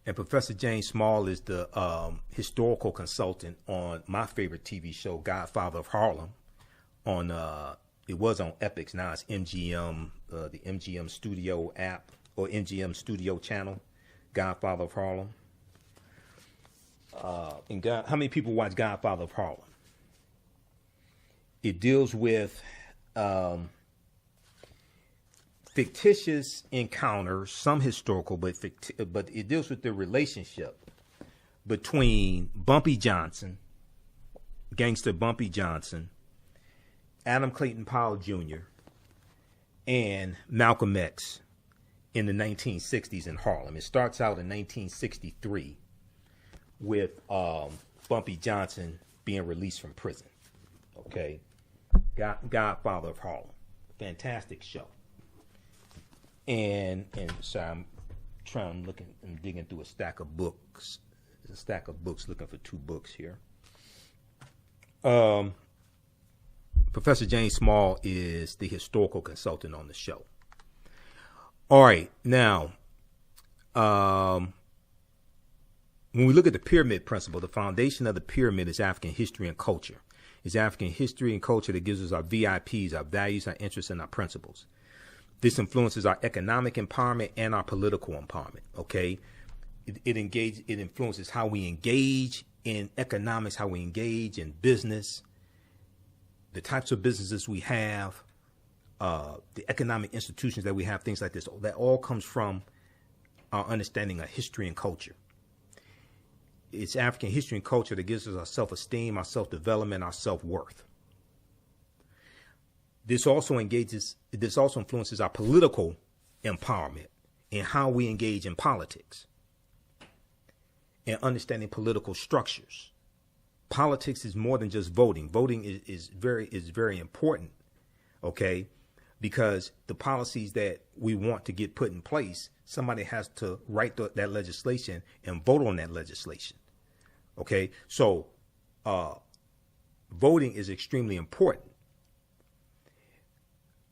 and Professor James Small is the historical consultant on my favorite TV show, Godfather of Harlem. It was on Epix, now it's MGM, the MGM Studio app or MGM Studio channel, Godfather of Harlem. How many people watch Godfather of Harlem? It deals with fictitious encounters, some historical, but it deals with the relationship between Bumpy Johnson, gangster Bumpy Johnson, Adam Clayton Powell Jr., and Malcolm X in the 1960s in Harlem. It starts out in 1963 with Bumpy Johnson being released from prison. Okay, Godfather of Harlem, fantastic show. And so I'm digging through a stack of books, looking for two books here. Professor James Small is the historical consultant on the show. All right, now, when we look at the pyramid principle, the foundation of the pyramid is African history and culture. It's African history and culture that gives us our VIPs, our values, our interests, and our principles. This influences our economic empowerment and our political empowerment. Okay, it influences how we engage in economics, how we engage in business, the types of businesses we have, the economic institutions that we have, things like this. That all comes from our understanding of history and culture. It's African history and culture that gives us our self-esteem, our self-development, our self-worth. This also influences our political empowerment and how we engage in politics and understanding political structures. politics is more than just voting. Voting is very important, okay? Because the policies that we want to get put in place, somebody has to write that legislation and vote on that legislation, okay? So voting is extremely important.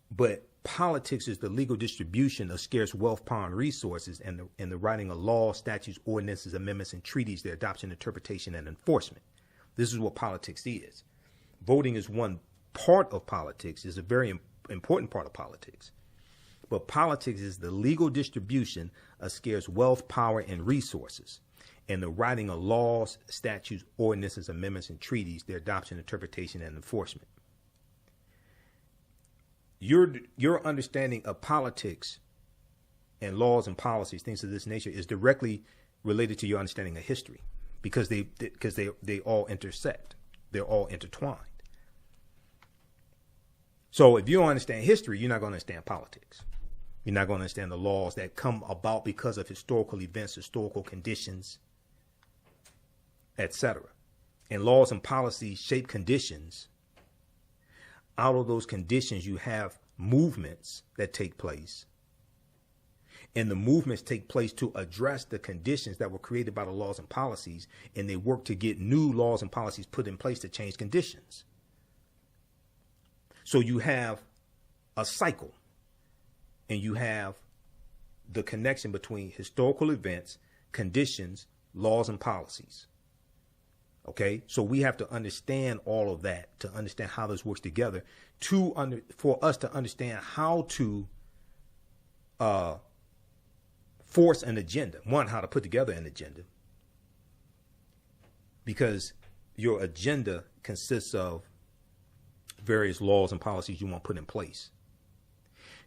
But politics is the legal distribution of scarce wealth, power, and resources, and the writing of laws, statutes, ordinances, amendments, and treaties, their adoption, interpretation, and enforcement. This is what politics is. Voting is one part of politics, is a very important part of politics. But politics is the legal distribution of scarce wealth, power, and resources, and the writing of laws, statutes, ordinances, amendments, and treaties, their adoption, interpretation, and enforcement. Your understanding of politics and laws and policies, things of this nature, is directly related to your understanding of history, because they all intersect. They're all intertwined. So if you don't understand history, you're not going to understand politics. You're not going to understand the laws that come about because of historical events, historical conditions, etc. And laws and policies shape conditions. Out of those conditions, you have movements that take place. And the movements take place to address the conditions that were created by the laws and policies, and they work to get new laws and policies put in place to change conditions. So you have a cycle, and you have the connection between historical events, conditions, laws, and policies. Okay, so we have to understand all of that to understand how this works together, for us to understand how to force an agenda. One, how to put together an agenda, because your agenda consists of various laws and policies you want put in place.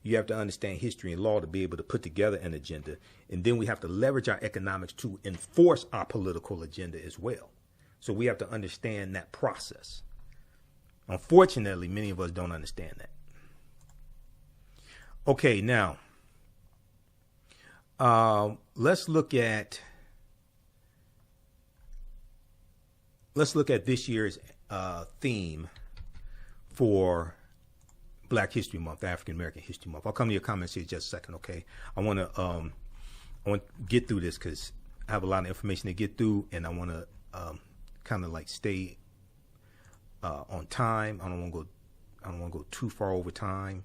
You have to understand history and law to be able to put together an agenda, and then we have to leverage our economics to enforce our political agenda as well. So we have to understand that process. Unfortunately, many of us don't understand that. Okay, now let's look at this year's theme for Black History Month, African American History Month. I'll come to your comments here in just a second. Okay, I want to get through this because I have a lot of information to get through, and I want to kind of like stay on time. I don't want to go too far over time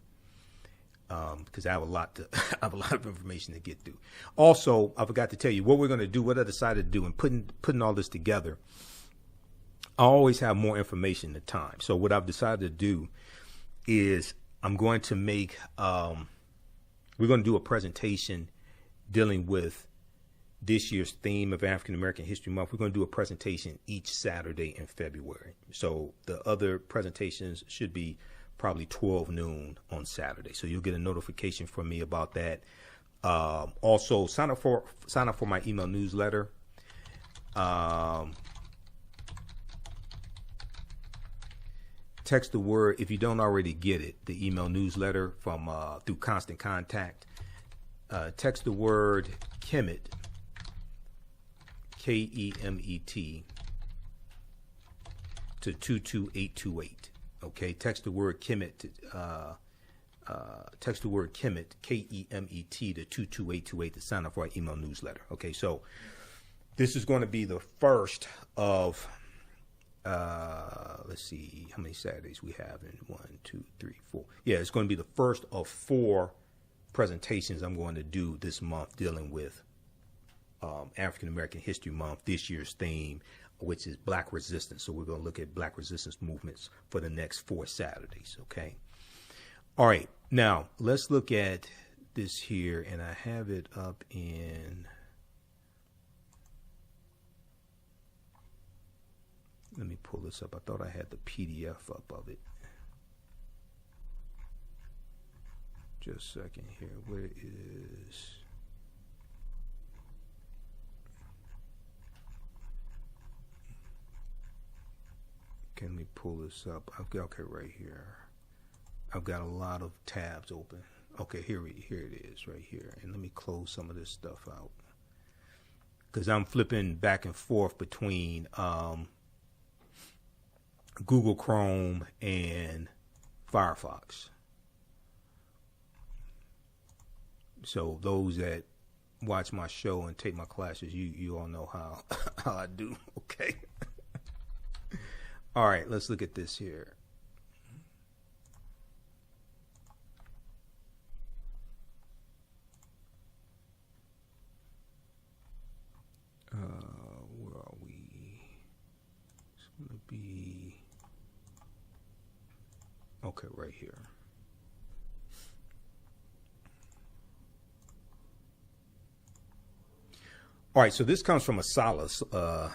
because I have a lot of information to get through. Also, I forgot to tell you what we're going to do. What I decided to do in putting all this together, I always have more information than time. So what I've decided to do is I'm going to make we're going to do a presentation dealing with this year's theme of African American History Month. We're going to do a presentation each Saturday in February. So the other presentations should be probably 12 noon on Saturday. So you'll get a notification from me about that. Also, sign up for my email newsletter. Text the word, if you don't already get it, the email newsletter from through Constant Contact. Text the word Kemet, Kemet, to 22828. Okay, text the word Kemet to Kemet, Kemet, to 22828 to sign up for our email newsletter. Okay, so this is going to be the first of let's see how many Saturdays we have in 1, 2, 3, 4. Yeah, it's going to be the first of 4 presentations I'm going to do this month dealing with African American History Month, this year's theme, which is Black Resistance. So we're going to look at Black Resistance movements for the next 4 Saturdays. Okay. All right. Now let's look at this here, and I have it up in. Let me pull this up. I thought I had the PDF up of it. Just a second here. Where is... Okay, let me pull this up. Okay, right here. I've got a lot of tabs open. Okay, here it is right here. And let me close some of this stuff out, because I'm flipping back and forth between Google Chrome and Firefox. So those that watch my show and take my classes, you all know how how I do. Okay. All right, let's look at this here. Where are we? It's gonna be okay right here. All right, so this comes from ASALH,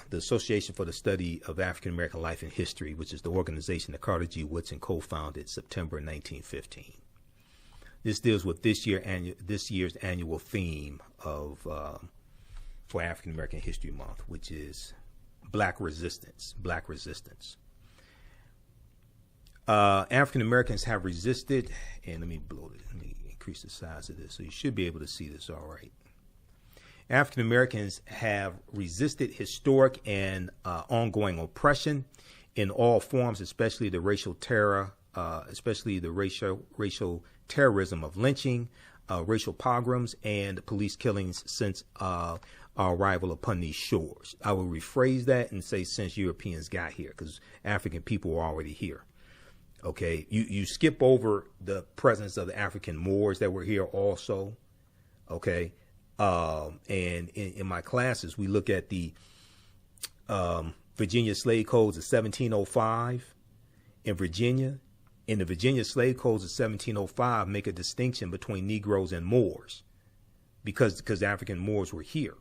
the Association for the Study of African American Life and History, which is the organization that Carter G. Woodson co-founded September 1915. This deals with this year's annual theme of for African American History Month, which is Black Resistance. Black Resistance. African Americans have resisted, and let me increase the size of this so you should be able to see this all right. African Americans have resisted historic and ongoing oppression in all forms, especially the racial terror, especially the racial terrorism of lynching, racial pogroms, and police killings since our arrival upon these shores. I will rephrase that and say since Europeans got here, because African people were already here. Okay, you skip over the presence of the African Moors that were here also. Okay. And in my classes, we look at the Virginia slave codes of 1705 in Virginia. In the Virginia slave codes of 1705 make a distinction between Negroes and Moors because African Moors were here.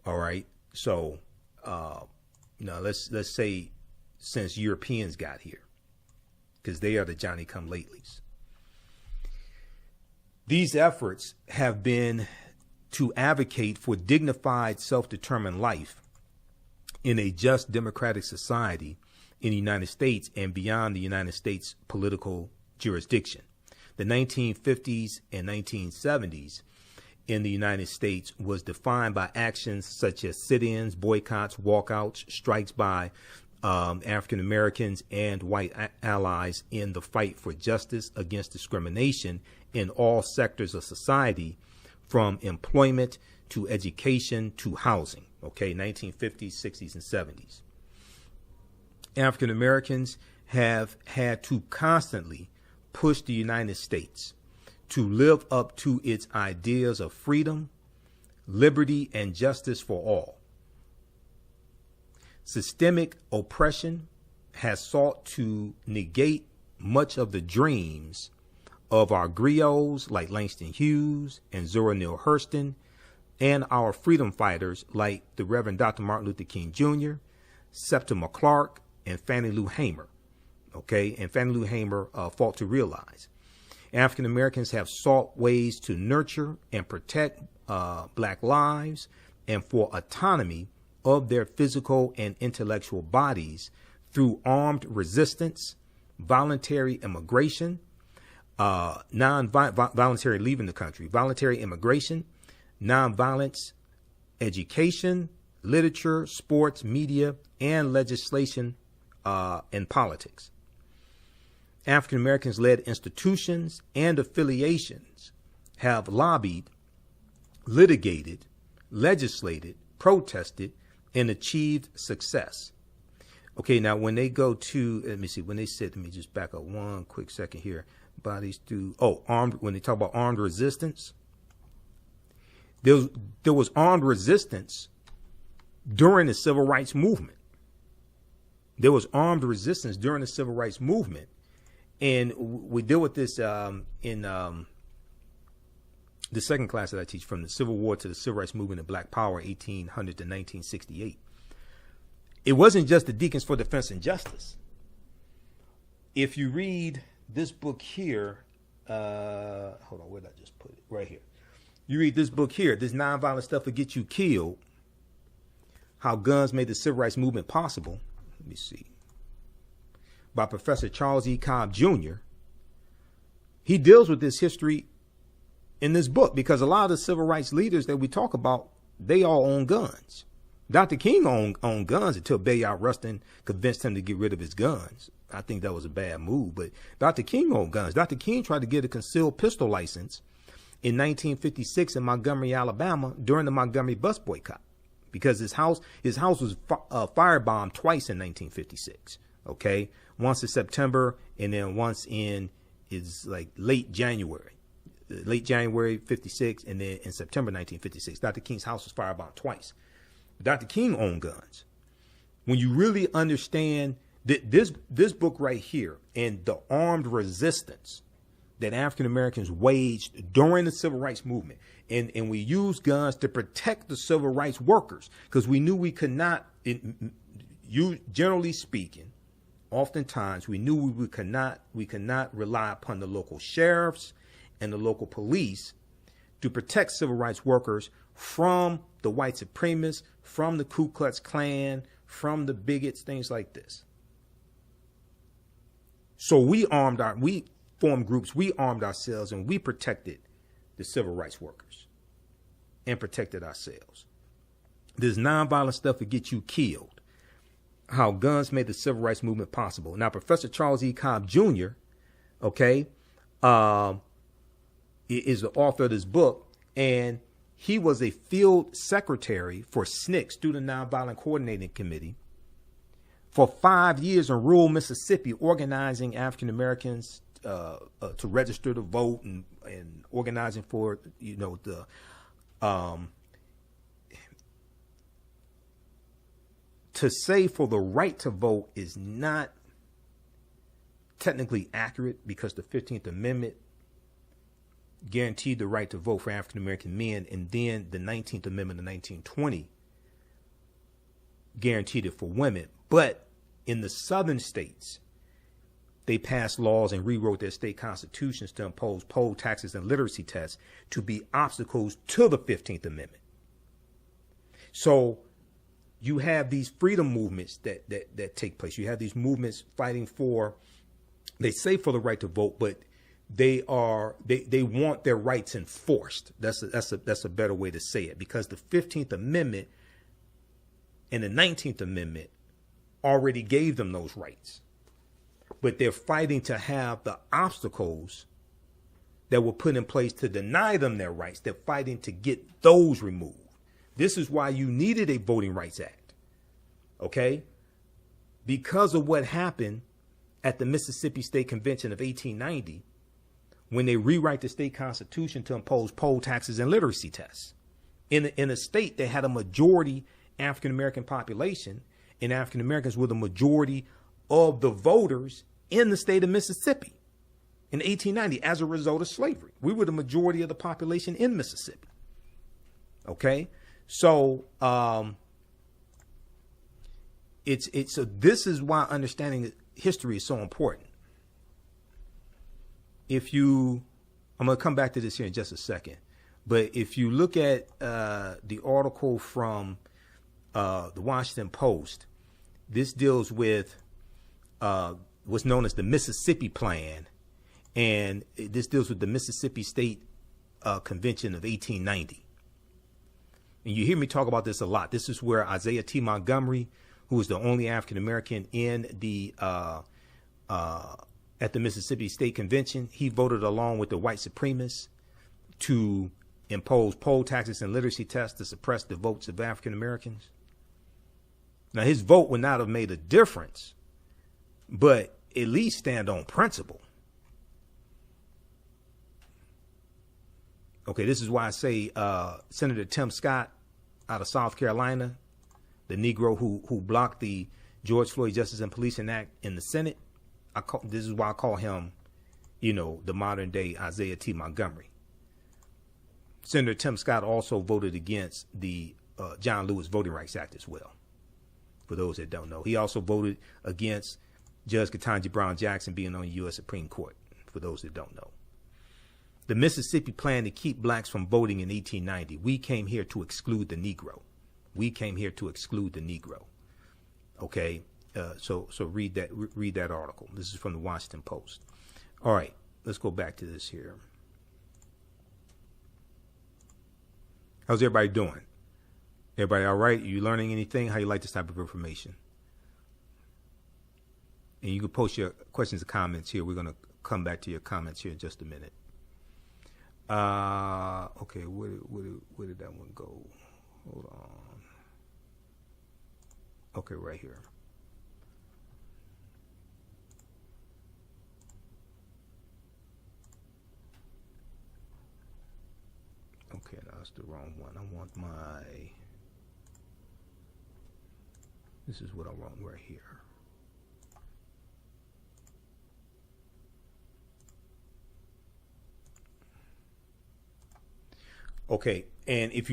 All right. So, let's say since Europeans got here, because they are the Johnny-come-latelys. These efforts have been to advocate for dignified, self-determined life in a just democratic society in the United States and beyond the United States political jurisdiction. The 1950s and 1970s in the United States was defined by actions such as sit-ins, boycotts, walkouts, strikes by African Americans and white allies in the fight for justice against discrimination in all sectors of society, from employment to education to housing. Okay, 1950s, 60s, and 70s. African Americans have had to constantly push the United States to live up to its ideas of freedom, liberty, and justice for all. Systemic oppression has sought to negate much of the dreams of our griots like Langston Hughes and Zora Neale Hurston, and our freedom fighters like the Reverend Dr. Martin Luther King Jr., Septima Clark, and Fannie Lou Hamer. Okay, and Fannie Lou Hamer fought to realize. African Americans have sought ways to nurture and protect Black lives and for autonomy of their physical and intellectual bodies through armed resistance, voluntary immigration, voluntary leaving the country, voluntary immigration, nonviolence, education, literature, sports, media, and legislation and politics. African Americans led institutions and affiliations have lobbied, litigated, legislated, protested, and achieved success. Okay, now when they go to, let me just back up one quick second here. Bodies through, when they talk about armed resistance, there was armed resistance during the Civil Rights Movement. There was armed resistance during the Civil Rights Movement. And we deal with this in the second class that I teach, from the Civil War to the Civil Rights Movement and Black Power, 1800 to 1968. It wasn't just the Deacons for Defense and Justice. If you read this book here, hold on, where did I just put it? Right here. You read this book here, this Nonviolent Stuff Will Get You Killed, How Guns Made the Civil Rights Movement Possible. Let me see. By Professor Charles E. Cobb Jr. He deals with this history in this book because a lot of the civil rights leaders that we talk about, they all own guns. Dr. King owned guns until Bayard Rustin convinced him to get rid of his guns. I think that was a bad move, but Dr. King owned guns. Dr. King tried to get a concealed pistol license in 1956 in Montgomery, Alabama during the Montgomery bus boycott because his house was firebombed twice in 1956. Okay, once in September and then once in late January 56, and then in September 1956. Dr. King's house was firebombed twice. Dr. King owned guns. When you really understand this book right here and the armed resistance that African Americans waged during the civil rights movement, and we used guns to protect the civil rights workers because we knew we could not, generally speaking, oftentimes we knew we could not rely upon the local sheriffs and the local police to protect civil rights workers from the white supremacists, from the Ku Klux Klan, from the bigots, things like this. So we formed groups, we armed ourselves, and we protected the civil rights workers and protected ourselves. This nonviolent stuff will get you killed. How guns made the civil rights movement possible. Now, Professor Charles E. Cobb Jr., okay, is the author of this book, and he was a field secretary for SNCC, Student Nonviolent Coordinating Committee, for 5 years in rural Mississippi, organizing African Americans to register to vote and organizing for, to say for the right to vote is not technically accurate because the 15th Amendment guaranteed the right to vote for African American men, and then the 19th Amendment of 1920 guaranteed it for women. But in the southern states, they passed laws and rewrote their state constitutions to impose poll taxes and literacy tests to be obstacles to the 15th Amendment. So you have these freedom movements that take place. You have these movements fighting for, they say for the right to vote, but they want their rights enforced. That's a better way to say it, because the 15th Amendment and the 19th Amendment already gave them those rights, but they're fighting to have the obstacles that were put in place to deny them their rights. They're fighting to get those removed. This is why you needed a Voting Rights Act, okay? Because of what happened at the Mississippi State Convention of 1890, when they rewrite the state constitution to impose poll taxes and literacy tests. In a state that had a majority African-American population, and African-Americans were the majority of the voters in the state of Mississippi in 1890 as a result of slavery. We were the majority of the population in Mississippi. Okay? So so this is why understanding history is so important. I'm going to come back to this here in just a second, but if you look at the article from the Washington Post, this deals with what's known as the Mississippi Plan, and this deals with the Mississippi State Convention of 1890. And you hear me talk about this a lot. This is where Isaiah T. Montgomery, who was the only African American in the at the Mississippi State Convention, he voted along with the white supremacists to impose poll taxes and literacy tests to suppress the votes of African Americans. Now, his vote would not have made a difference, but at least stand on principle. Okay, this is why I say Senator Tim Scott out of South Carolina, the Negro who blocked the George Floyd Justice and Policing Act in the Senate, this is why I call him, the modern day Isaiah T. Montgomery. Senator Tim Scott also voted against the John Lewis Voting Rights Act as well, for those that don't know. He also voted against Judge Ketanji Brown Jackson being on the U.S. Supreme Court, for those that don't know. The Mississippi Plan to keep blacks from voting in 1890. We came here to exclude the Negro. We came here to exclude the Negro. Okay, so read that article. This is from the Washington Post. All right, let's go back to this here. How's everybody doing? Everybody all right? You learning anything? How you like this type of information? And you can post your questions and comments here. We're going to come back to your comments here in just a minute. Okay, where did that one go? Hold on. Okay, right here. Okay, no, that's the wrong one. I want this is what I want right here. Okay, and if you